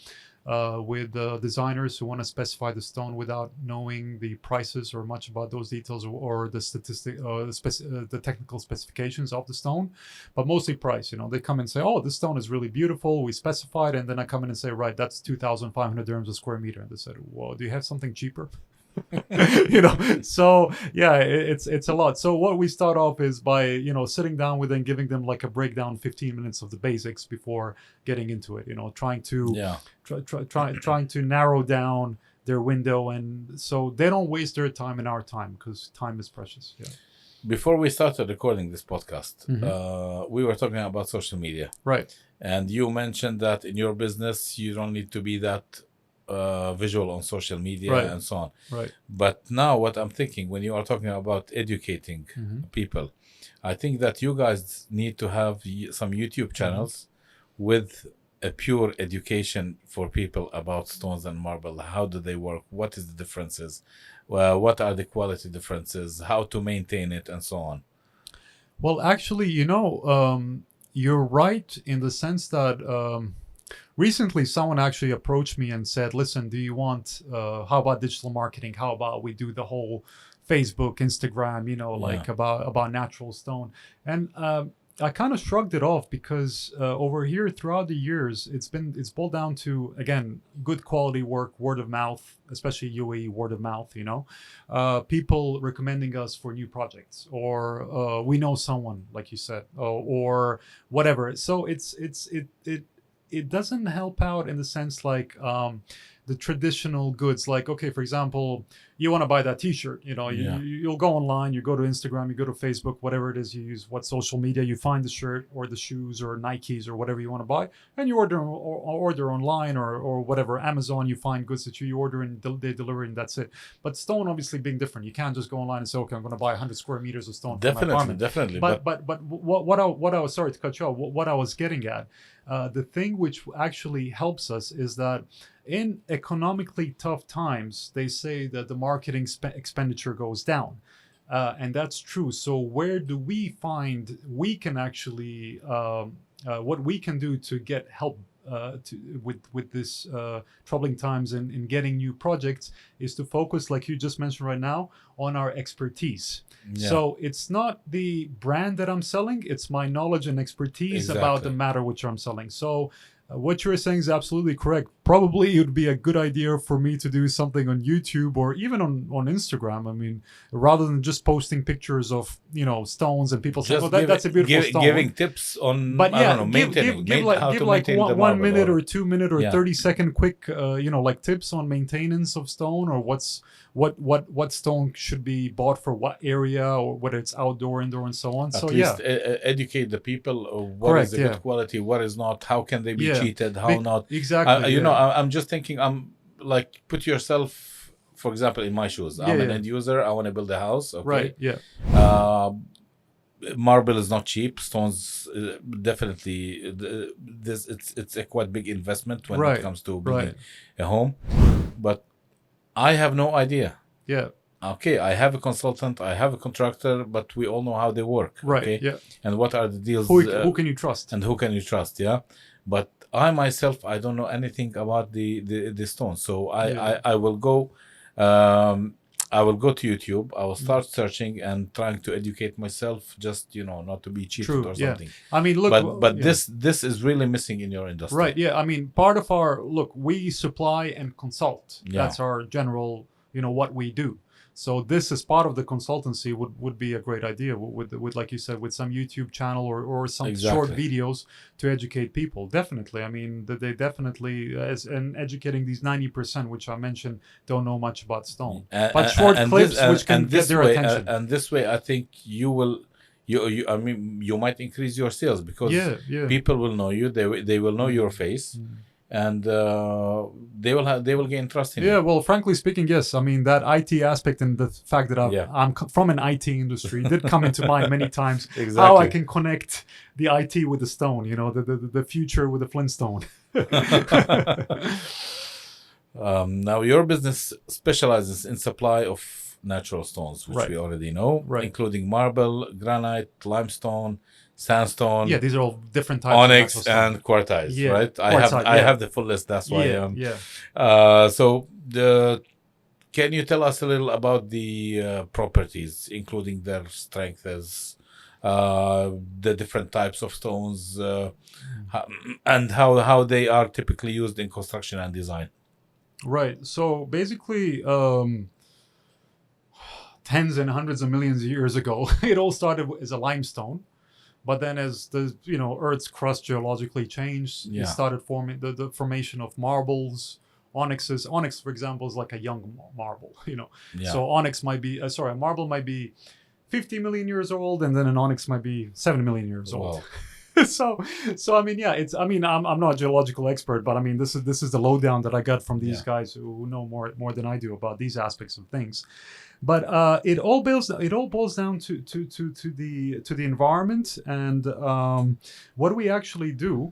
with designers who want to specify the stone without knowing the prices or much about those details or the technical specifications of the stone, but mostly price. You know, they come and say, oh, this stone is really beautiful, we specified, and then I come in and say, right, that's 2,500 dirhams a square meter. And they said, well, do you have something cheaper? You know, so yeah, it's a lot. So what we start off is by, you know, sitting down with them, giving them like a breakdown, 15 minutes of the basics before getting into it, you know, trying to trying to narrow down their window, and so they don't waste their time and our time, because time is precious. Yeah. Before we started recording this podcast, Mm-hmm. we were talking about social media, Right. and you mentioned that in your business you don't need to be that visual on social media, Right. and so on. Right. But now what I'm thinking, when you are talking about educating Mm-hmm. people, I think that you guys need to have some YouTube channels with a pure education for people about stones and marble. How do they work? What is the differences? What are the quality differences? How to maintain it, and so on. Well, actually, you know, you're right in the sense that recently someone actually approached me and said, listen, do you want, how about digital marketing? How about we do the whole Facebook, Instagram, you know, like about natural stone? And I kind of shrugged it off, because over here throughout the years, it's boiled down to, again, good quality work, word of mouth, especially UAE word of mouth, you know, people recommending us for new projects, or we know someone, like you said, or whatever. So it doesn't help out in the sense like the traditional goods. Like, okay, for example, you want to buy that t-shirt, you know, you'll go online, you go to Instagram, you go to Facebook, whatever it is you use, what social media, you find the shirt or the shoes or Nikes or whatever you want to buy, and you order online or whatever, Amazon, you find goods that you order and they deliver, and that's it. But stone obviously being different. You can't just go online and say, okay, I'm going to buy 100 square meters of stone for my apartment. Definitely. But what I was, sorry to cut you off, what I was getting at, the thing which actually helps us is that in economically tough times, they say that the marketing expenditure goes down. And that's true. So where do we find we can actually, what we can do to get help with this troubling times in getting new projects is to focus, like you just mentioned right now, on our expertise. Yeah. So it's not the brand that I'm selling, it's my knowledge and expertise about the matter which I'm selling. So What you're saying is absolutely correct. Probably it would be a good idea for me to do something on YouTube or even on Instagram. I mean, rather than just posting pictures of, stones and people saying, Just that's a beautiful stone. giving tips on, But I don't know, maintaining, how to like maintain the 1 marble minute or- or 2 minute or Yeah. 30-second quick, like tips on maintenance of stone, or what stone should be bought for what area, or whether it's outdoor, indoor, and so on. At So least educate the people of what Correct, is the good quality, what is not, how can they be Yeah. cheated, how not. exactly. I'm just thinking, like, put yourself, for example, in my shoes. I'm an end user. I want to build a house. Okay. Right. Yeah. Marble is not cheap. Stones, definitely. It's a quite big investment when Right, it comes to building right. a home. But I have no idea. Yeah. Okay, I have a consultant, I have a contractor, but we all know how they work. Right. Okay? Yeah. And what are the deals? Who can you trust? And who can you trust? Yeah. But I myself, I don't know anything about the stones. So I will go. I will go to YouTube. I will start searching and trying to educate myself. Just not to be cheated True, or yeah. something. I mean, look. But yeah. this is really missing in your industry. Right. Yeah. I mean, part of our look, we supply and consult. Yeah. That's our general, what we do. So this is part of the consultancy. Would be a great idea with like you said, with some YouTube channel or some short videos to educate people. Definitely. I mean, they definitely and educating these 90%, which I mentioned, don't know much about stone. But short clips which can get their attention. And this way, I think you will. I mean, you might increase your sales because people will know you. They will know your face. And they will gain trust in you. Yeah, well, frankly speaking, yes. I mean, that IT aspect and the fact that I'm from an IT industry did come into mind many times. Exactly. How I can connect the IT with the stone, the future with the Flintstone. Now, your business specializes in supply of natural stones, which we already know, including marble, granite, limestone, sandstone. Yeah, these are all different types onyx of natural and quartzite, Yeah, right? quartzite, I have the full list. That's why. So can you tell us a little about the properties, including their strengths, the different types of stones, and how they are typically used in construction and design? Right. So basically, tens and hundreds of millions of years ago, it all started as a limestone. But then as the Earth's crust geologically changed, it started forming the formation of marbles, onyxes. Onyx, for example, is like a young marble, So onyx might be, a marble might be 50 million years old, and then an onyx might be 7 million years old. So I mean, I'm not a geological expert, but I mean, this is the lowdown that I got from these guys who know more than I do about these aspects of things. But it all boils down to the environment and what we actually do.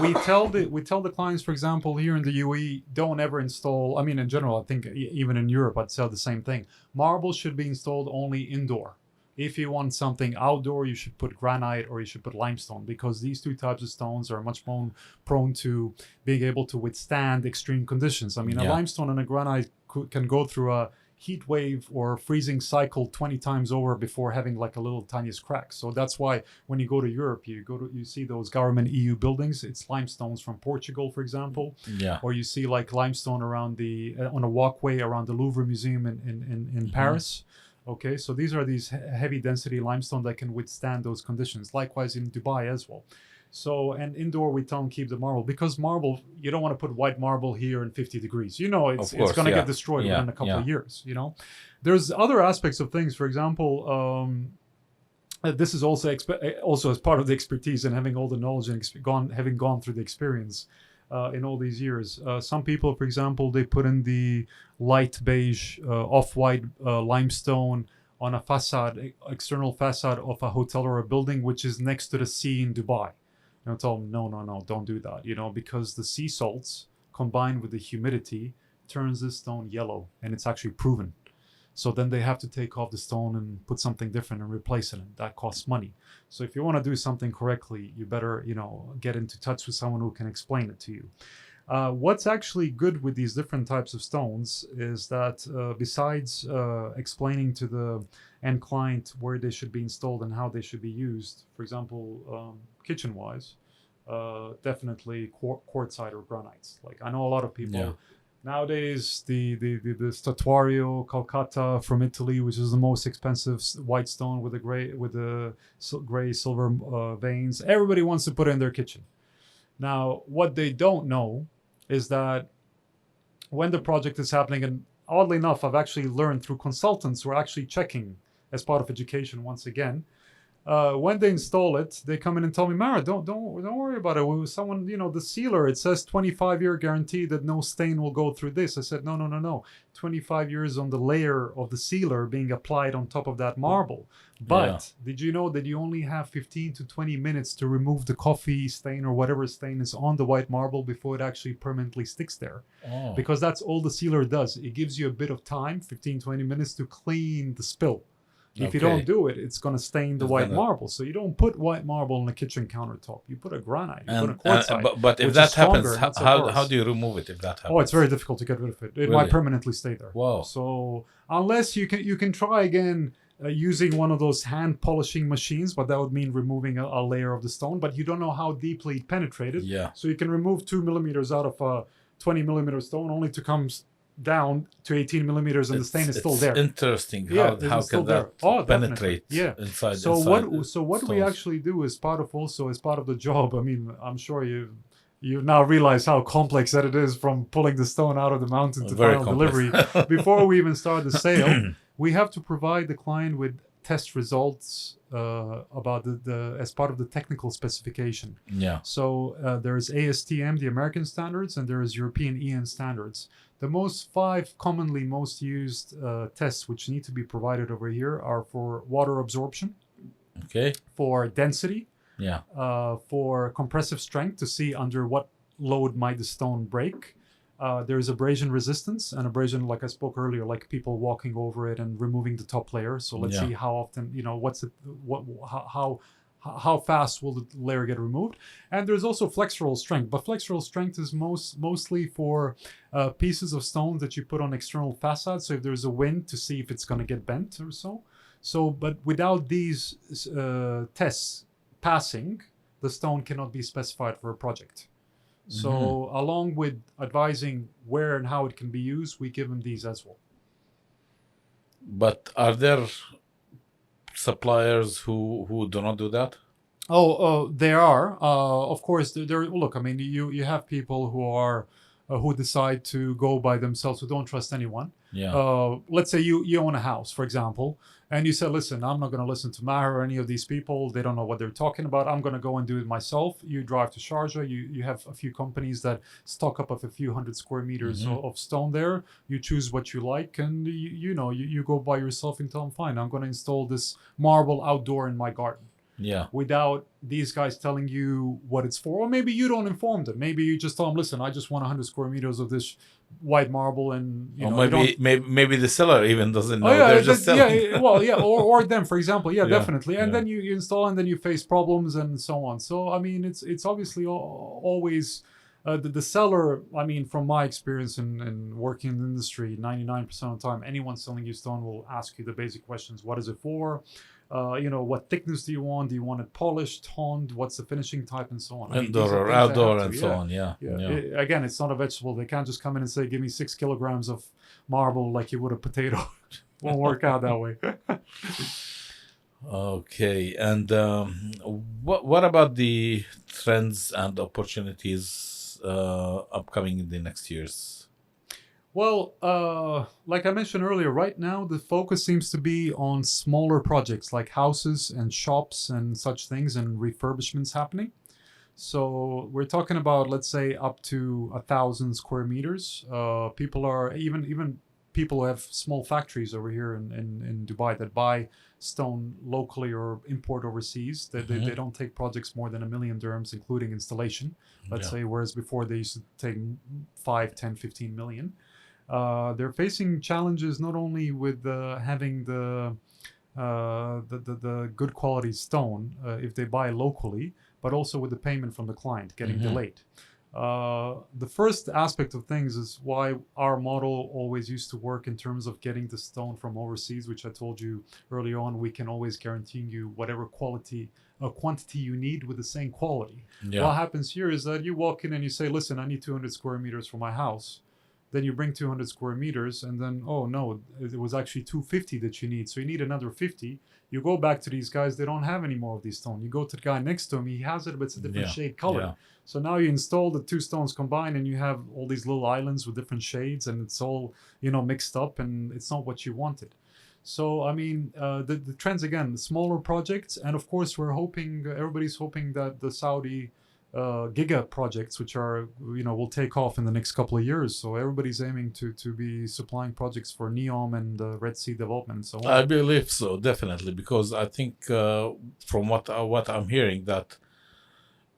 We tell the clients, for example, here in the UAE, don't ever install. I mean, in general, I think even in Europe, I'd say the same thing. Marble should be installed only indoor. If you want something outdoor, you should put granite or you should put limestone, because these two types of stones are much more prone to being able to withstand extreme conditions. I mean, a limestone and a granite can go through a heat wave or freezing cycle 20 times over before having like a little tiniest crack. So that's why when you go to Europe, you see those government EU buildings. It's limestones from Portugal, for example. Yeah. Or you see like limestone around on a walkway around the Louvre Museum in Paris. Okay, so these are heavy density limestone that can withstand those conditions. Likewise in Dubai as well. So, and indoor we tell them keep the marble, because marble, you don't want to put white marble here in 50 degrees. It's going to get destroyed within a couple of years. There's other aspects of things. For example, this is also as part of the expertise and having all the knowledge and having gone through the experience in all these years. Some people, for example, they put in the light beige, off-white limestone on a external facade of a hotel or a building which is next to the sea in Dubai. I tell them, no, don't do that, because the sea salts combined with the humidity turns this stone yellow, and it's actually proven. So then they have to take off the stone and put something different and replace it, and that costs money. So if you want to do something correctly, you better, get into touch with someone who can explain it to you. What's actually good with these different types of stones is that besides explaining to the end client where they should be installed and how they should be used, for example, kitchen-wise, definitely quartzite or granites. Like I know a lot of people. Yeah. Nowadays, the Statuario Calcutta from Italy, which is the most expensive white stone with the gray silver veins, everybody wants to put it in their kitchen. Now, what they don't know is that when the project is happening, and oddly enough, I've actually learned through consultants who are actually checking as part of education once again. When they install it, they come in and tell me, Mara, don't worry about it. With someone, the sealer, it says 25-year guarantee that no stain will go through this. I said, no. 25 years on the layer of the sealer being applied on top of that marble. But did you know that you only have 15 to 20 minutes to remove the coffee stain or whatever stain is on the white marble before it actually permanently sticks there? Oh. Because that's all the sealer does. It gives you a bit of time, 15, 20 minutes to clean the spill. If you don't do it, it's going to stain the white marble. So you don't put white marble on the kitchen countertop. You put a granite, you put a quartzite. But if that happens, how do you remove it if that happens? Oh, it's very difficult to get rid of it. It might permanently stay there. Wow. So unless you can try again using one of those hand polishing machines, but that would mean removing a layer of the stone. But you don't know how deeply it penetrated. Yeah. So you can remove 2 millimeters out of a 20 millimeter stone only to come down to 18 millimeters and the stain is still there. Interesting how can that penetrate inside. So what we actually do as part of the job, I mean, I'm sure you now realize how complex that it is from pulling the stone out of the mountain to final delivery. Before we even start the sale, we have to provide the client with test results about the as part of the technical specification. Yeah. So there's ASTM, the American standards, and there is European EN standards. The five commonly most used tests which need to be provided over here are for water absorption, for density, for compressive strength to see under what load might the stone break. There's abrasion resistance, and abrasion, like I spoke earlier, like people walking over it and removing the top layer. So let's see how often, how fast will the layer get removed. And there's also flexural strength, but flexural strength is mostly for pieces of stone that you put on external facades. So if there's a wind, to see if it's going to get bent or so. But without these tests passing, the stone cannot be specified for a project. So along with advising where and how it can be used, we give them these as well. But are there suppliers who do not do that? There are. Of course, there. Look, I mean, you have people who decide to go by themselves, who don't trust anyone. Yeah. Let's say you own a house, for example, and you say, listen, I'm not going to listen to Mahir or any of these people. They don't know what they're talking about. I'm going to go and do it myself. You drive to Sharjah. You have a few companies that stock up of a few hundred square meters of stone there. You choose what you like, and you go by yourself and tell them, fine, I'm going to install this marble outdoor in my garden. Yeah. Without these guys telling you what it's for. Or maybe you don't inform them. Maybe you just tell them, listen, I just want 100 square meters of this white marble, and maybe the seller even doesn't know. They're just selling. Or them, for example. Definitely. And then you install, and then you face problems and so on. So I mean, it's obviously always the seller. I mean, from my experience in working in the industry, 99% of the time, anyone selling you stone will ask you the basic questions: what is it for? What thickness do you want? Do you want it polished, honed? What's the finishing type, and so on? Indoor or outdoor, and so on. Again, it's not a vegetable. They can't just come in and say, "Give me 6 kilograms of marble," like you would a potato. Won't work out that way. Okay, and what about the trends and opportunities upcoming in the next years? Well, like I mentioned earlier, right now the focus seems to be on smaller projects like houses and shops and such things, and refurbishments happening. So we're talking about, let's say, up to 1,000 square meters. People are even people who have small factories over here in Dubai that buy stone locally or import overseas. They don't take projects more than 1 million dirhams, including installation. Let's say, whereas before they used to take 5, 10, 15 million. They're facing challenges not only with having the good quality stone if they buy locally, but also with the payment from the client getting delayed. The first aspect of things is why our model always used to work in terms of getting the stone from overseas, which I told you earlier on. We can always guarantee you whatever quality quantity you need with the same quality. Yeah. What happens here is that you walk in and you say, listen, I need 200 square meters for my house. Then you bring 200 square meters and then, oh no, it was actually 250 that you need. So you need another 50. You go back to these guys, they don't have any more of these stone. You go to the guy next to him, he has it, but it's a different shade color. Yeah. So now you install the two stones combined and you have all these little islands with different shades and it's all, mixed up and it's not what you wanted. So, I mean, the trends, again, the smaller projects. And of course, everybody's hoping that the Saudi giga projects, which are, will take off in the next couple of years. So everybody's aiming to be supplying projects for NEOM and Red Sea development and so on. I believe so, definitely, because I think from what I'm hearing that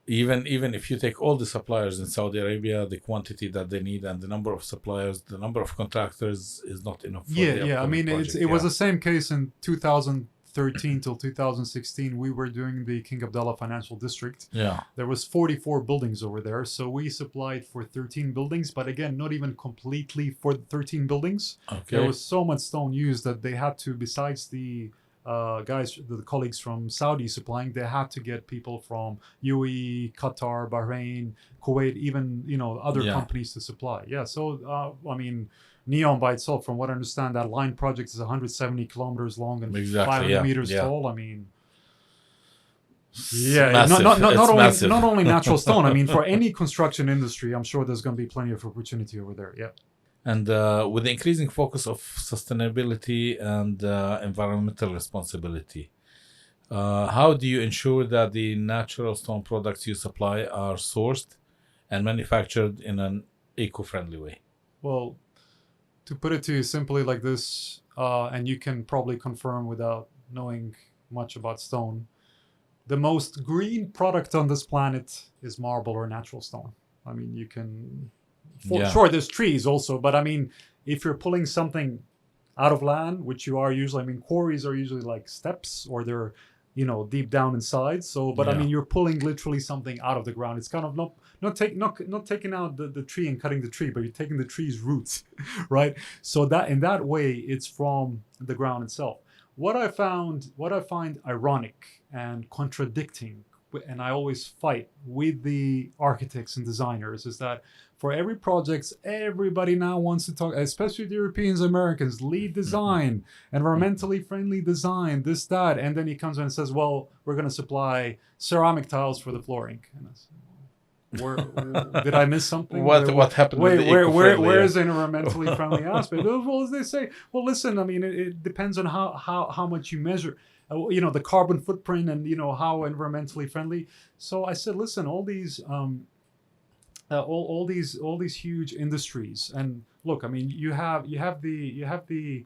even if you take all the suppliers in Saudi Arabia, the quantity that they need and the number of suppliers, the number of contractors is not enough. For I mean, it was the same case in 2013 till 2016. We were doing the King Abdullah Financial District. Yeah. There was 44 buildings over there. So we supplied for 13 buildings, but again, not even completely for the 13 buildings. Okay. There was so much stone used that they had to, besides the the colleagues from Saudi supplying, they had to get people from UAE, Qatar, Bahrain, Kuwait, even, other companies to supply. Yeah. So, I mean, NEOM by itself, from what I understand, that line project is 170 kilometers long and 500 meters tall. I mean, not only natural stone. I mean, for any construction industry, I'm sure there's going to be plenty of opportunity over there. Yeah. And with the increasing focus of sustainability and environmental responsibility, how do you ensure that the natural stone products you supply are sourced and manufactured in an eco-friendly way? Well, to put it to you simply like this, and you can probably confirm without knowing much about stone, the most green product on this planet is marble or natural stone. I mean, you can... Sure, there's trees also, but I mean, if you're pulling something out of land, which you are usually, I mean, quarries are usually like steps or they're, deep down inside. So, but I mean, you're pulling literally something out of the ground. It's kind of not taking out the tree and cutting the tree, but you're taking the tree's roots, right? So that in that way, it's from the ground itself. What I find ironic and contradicting, and I always fight with the architects and designers, is that for every project, everybody now wants to talk, especially the Europeans, Americans, lead design, environmentally friendly design, this, that. And then he comes in and says, well, we're going to supply ceramic tiles for the flooring. And I said, did I miss something? What happened? Where is the environmentally friendly aspect? Well, as they say, well, listen, I mean, it depends on how much you measure. The carbon footprint and, how environmentally friendly. So I said, listen, all these huge industries, and look, I mean, you have the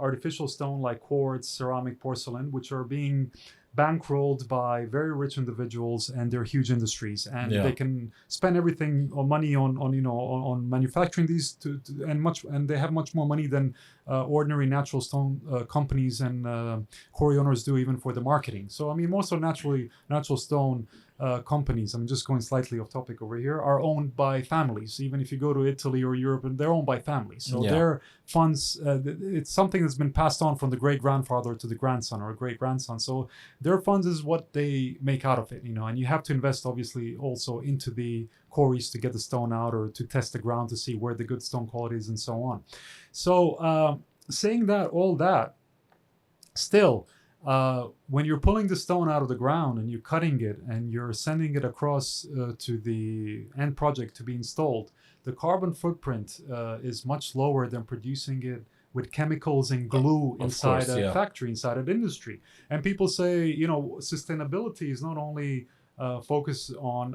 artificial stone like quartz, ceramic, porcelain, which are being bankrolled by very rich individuals, and they're huge industries, and they can spend everything or money on manufacturing these and they have much more money than ordinary natural stone companies and quarry owners do, even for the marketing. So I mean, most of natural stone companies, I'm just going slightly off topic over here, are owned by families. Even if you go to Italy or Europe, and they're owned by families. So their funds, it's something that's been passed on from the great-grandfather to the grandson or great-grandson. So their funds is what they make out of it, and you have to invest obviously also into the quarries to get the stone out or to test the ground to see where the good stone quality is and so on. So saying that, all that, still, when you're pulling the stone out of the ground and you're cutting it and you're sending it across to the end project to be installed, the carbon footprint is much lower than producing it with chemicals and glue inside a factory, inside an industry. And people say, sustainability is not only focus on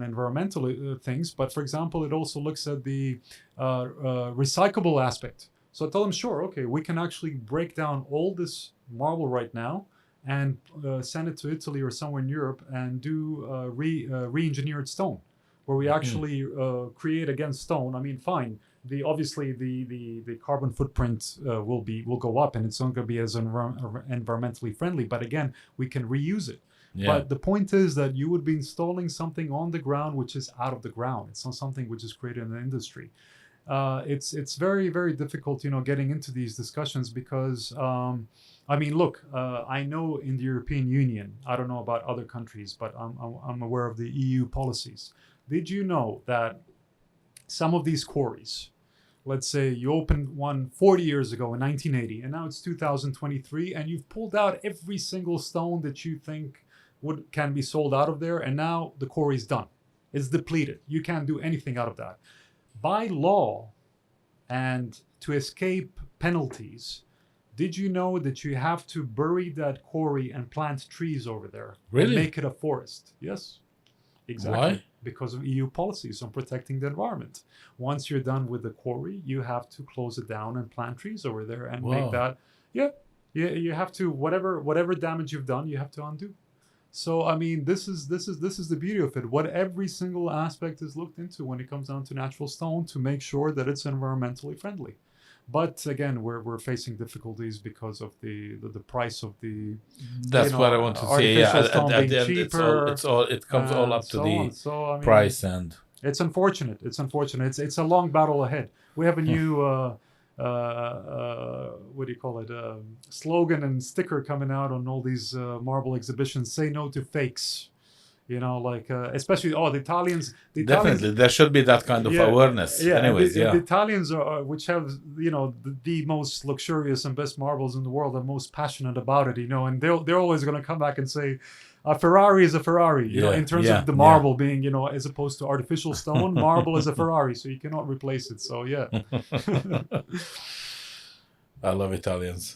environmental things, but for example, it also looks at the recyclable aspect. So I tell them, sure, okay, we can actually break down all this marble right now and send it to Italy or somewhere in Europe and do re-engineered stone, where we actually create again stone. I mean, fine. Obviously the carbon footprint will go up, and it's not going to be as environmentally friendly. But again, we can reuse it. Yeah. But the point is that you would be installing something on the ground which is out of the ground. It's not something which is created in the industry. it's very, very difficult, getting into these discussions because I mean, look, I know in the European Union, I don't know about other countries, but I'm aware of the EU policies. Did you know that some of these quarries, let's say you opened one 40 years ago in 1980, and now it's 2023, and you've pulled out every single stone that you think can be sold out of there, and now the quarry's done. It's depleted. You can't do anything out of that. By law, and to escape penalties, did you know that you have to bury that quarry and plant trees over there? Really? And make it a forest? Yes. Exactly. Why? Because of EU policies on protecting the environment. Once you're done with the quarry, you have to close it down and plant trees over there and Wow. make that. Yeah, you have to whatever damage you've done, you have to undo. So I mean, this is the beauty of it. What every single aspect is looked into when it comes down to natural stone to make sure that it's environmentally friendly. But again, we're facing difficulties because of the price of the That's what I want to say. Yeah, artificial stone at being the end, cheaper, it comes all up to so the on. So, I mean, price and. it's unfortunate. It's a long battle ahead. We have a new what do you call it? Slogan and sticker coming out on all these marble exhibitions. Say no to fakes. Like especially the Italians. Definitely, there should be that kind of awareness. Yeah. Anyways, the Italians are which have the most luxurious and best marbles in the world, are most passionate about it. And they're always going to come back and say, a Ferrari is a Ferrari. In terms of the marble being as opposed to artificial stone, marble is a Ferrari, so you cannot replace it. So yeah. I love Italians.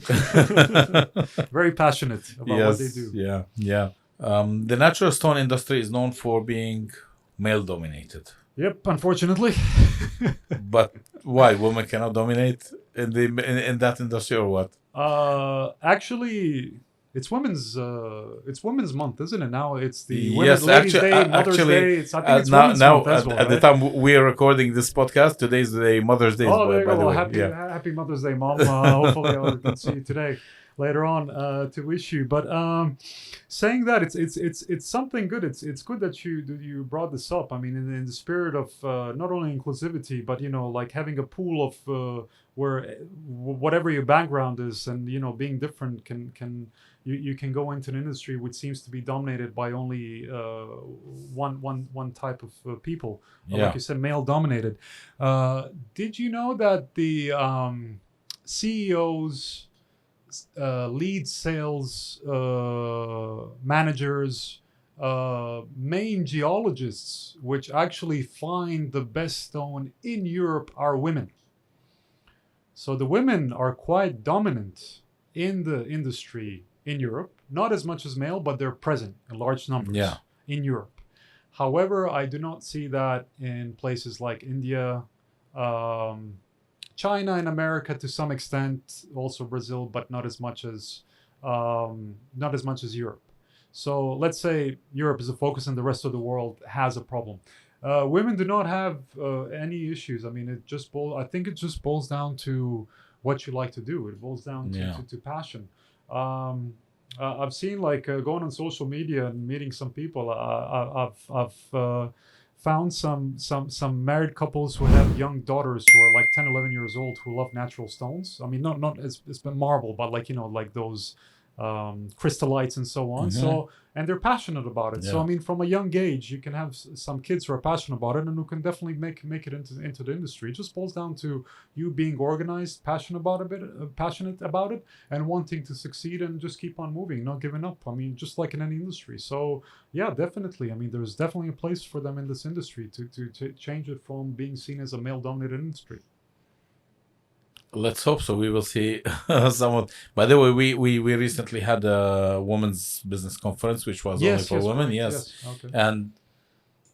Very passionate about what they do. Yeah. The natural stone industry is known for being male-dominated. Yep, unfortunately. But why? Women cannot dominate in that industry, or what? Actually, it's women's month, isn't it? Now it's the Yes, Women's Ladies Day, Mother's Day. I think it's Women's Month as well. At the time we are recording this podcast, today's the Mother's Day. Oh, there you by go. the way. Happy Mother's Day, Mom. Hopefully I can see you today, later on, to wish you. But saying that, it's something good. It's good that you brought this up. I mean, in the spirit of not only inclusivity, but like having a pool of where whatever your background is, and being different can. You can go into an industry which seems to be dominated by only one type of people. Yeah. Like you said, male dominated. Did you know that the CEOs, lead sales managers, main geologists, which actually find the best stone in Europe, are women? So the women are quite dominant in the industry in Europe, not as much as male, but they're present in large numbers in Europe. However, I do not see that in places like India, China, and America to some extent, also Brazil, but not as much as Europe. So let's say Europe is a focus and the rest of the world has a problem. Women do not have any issues. I mean, I think it just boils down to what you like to do. It boils down to passion. I've seen going on social media and meeting some people. I've found some married couples who have young daughters who are like 10, 11 years old who love natural stones. I mean, not it's been marble, but like those crystallites and so on. So, and they're passionate about it. So I mean, from a young age, you can have some kids who are passionate about it and who can definitely make it into the industry. It just boils down to you being organized, passionate about it, and wanting to succeed and just keep on moving, not giving up. I mean, just like in any industry. So yeah, definitely. I mean, there's definitely a place for them in this industry to change it from being seen as a male-dominated industry. Let's hope so. We will see someone. By the way, we recently had a women's business conference, which was only for women. Right. Yes. Okay. And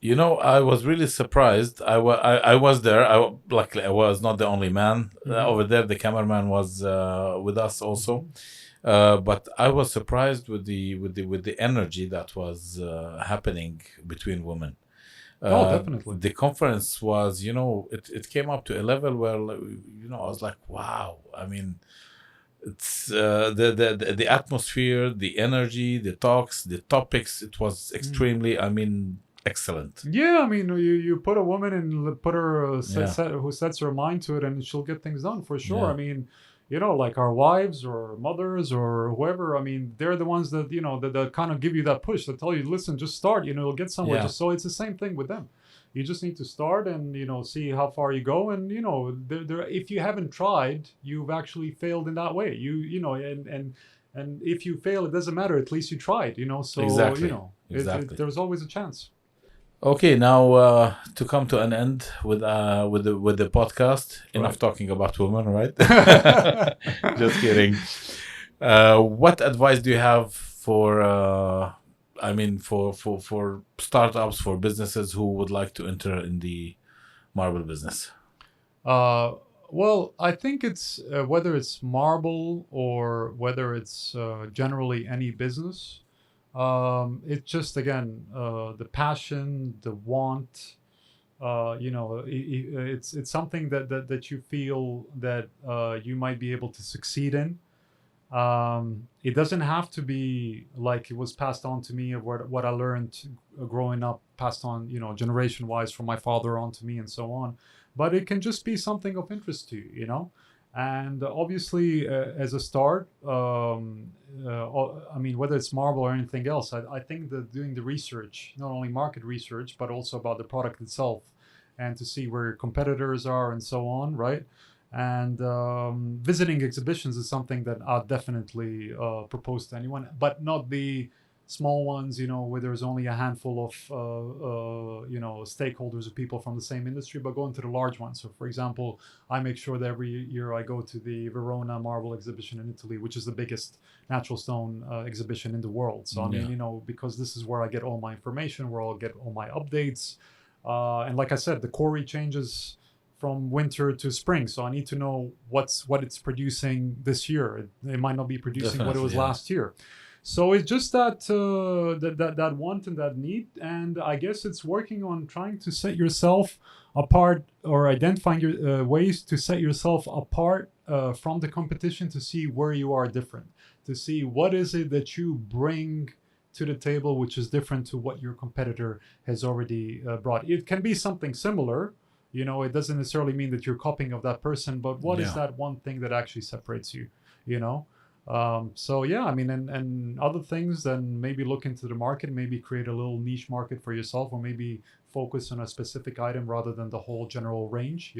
I was really surprised. I was there. Luckily, I was not the only man over there. The cameraman was with us also. But I was surprised with the energy that was happening between women. Definitely. The conference was, it came up to a level where, I was like, wow. I mean, it's the atmosphere, the energy, the talks, the topics. It was extremely, I mean, excellent. Yeah, I mean, you put a woman and put her Yeah. who sets her mind to it, and she'll get things done for sure. Yeah. I mean, like our wives or mothers or whoever. I mean, they're the ones that that kind of give you that push, that tell you, listen, just start. You'll get somewhere. Yeah. Just so it's the same thing with them. You just need to start and see how far you go. And if you haven't tried, you've actually failed in that way. And if you fail, it doesn't matter. At least you tried. So Exactly. Exactly. there's always a chance. Okay, now to come to an end with the podcast. Enough Right. talking about women, right? Just kidding. What advice do you have for for startups, for businesses who would like to enter in the marble business? Well, I think it's whether it's marble or whether it's generally any business. It's just again the passion, the want. It's something that you feel that you might be able to succeed in. It doesn't have to be like it was passed on to me, of what I learned growing up, passed on, generation wise from my father on to me and so on. But it can just be something of interest to you. And obviously, as a start, I mean, whether it's marble or anything else, I think that doing the research, not only market research, but also about the product itself, and to see where your competitors are and so on, right? And visiting exhibitions is something that I'll definitely propose to anyone, but not the small ones, where there's only a handful of, stakeholders or people from the same industry, but going to the large ones. So, for example, I make sure that every year I go to the Verona Marble Exhibition in Italy, which is the biggest natural stone exhibition in the world. So, I mean, because this is where I get all my information, where I'll get all my updates. And like I said, the quarry changes from winter to spring, so I need to know what it's producing this year. It might not be producing what it was last year. So it's just that that want and that need, and I guess it's working on trying to set yourself apart, or identifying your ways to set yourself apart from the competition, to see where you are different, to see what is it that you bring to the table which is different to what your competitor has already brought. It can be something similar. It doesn't necessarily mean that you're copying of that person, but what is that one thing that actually separates you? So yeah, I mean, and other things, then maybe look into the market, maybe create a little niche market for yourself, or maybe focus on a specific item rather than the whole general range.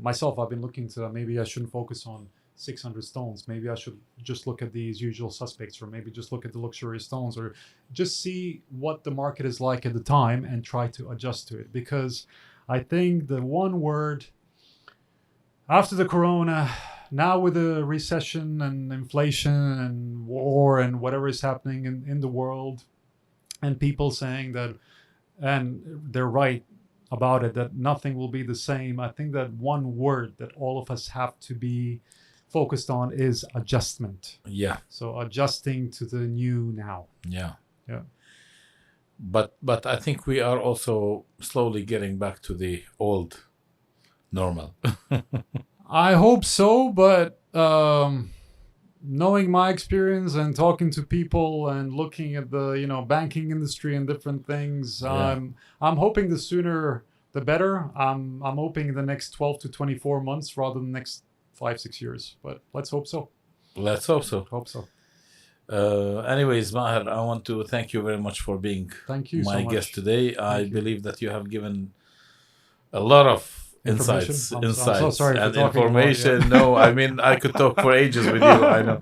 Myself, I've been looking to, maybe I shouldn't focus on 600 stones. Maybe I should just look at these usual suspects, or maybe just look at the luxurious stones, or just see what the market is like at the time and try to adjust to it. Because I think the one word after the corona, now with the recession and inflation and war and whatever is happening in the world, and people saying that, and they're right about it, that nothing will be the same. I think that one word that all of us have to be focused on is adjustment. Yeah. So adjusting to the new now. Yeah. Yeah. But I think we are also slowly getting back to the old normal. I hope so, but knowing my experience and talking to people and looking at the banking industry and different things, I'm hoping the sooner the better. I'm hoping the next 12 to 24 months rather than the next 5-6 years. But let's hope so. Let's hope so. Hope so. Anyways, Mahir, I want to thank you very much for being my guest today. I believe that you have given a lot of insights I'm so sorry and for information. No, I mean, I could talk for ages with you, I know.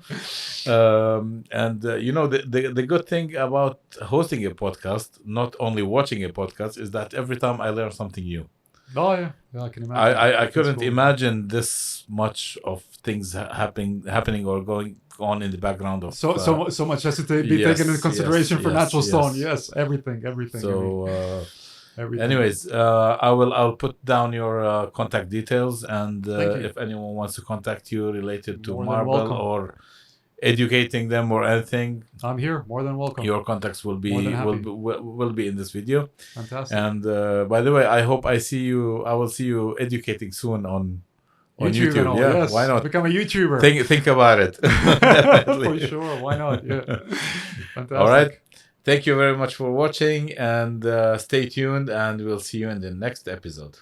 The good thing about hosting a podcast, not only watching a podcast, is that every time I learn something new. Oh yeah, I can imagine. I couldn't imagine this much of things happening or going on in the background of so much has to be taken into consideration for natural stone. Yes, everything. So everything. Anyways, I'll put down your contact details, and if anyone wants to contact you related to marble or educating them or anything, I'm here. More than welcome. Your contacts will be in this video. Fantastic. And by the way, I hope I will see you educating soon on YouTube. Yeah, yes. Why not? Become a YouTuber. Think about it. For sure. Why not? Yeah. Fantastic. All right. Thank you very much for watching, and stay tuned, and we'll see you in the next episode.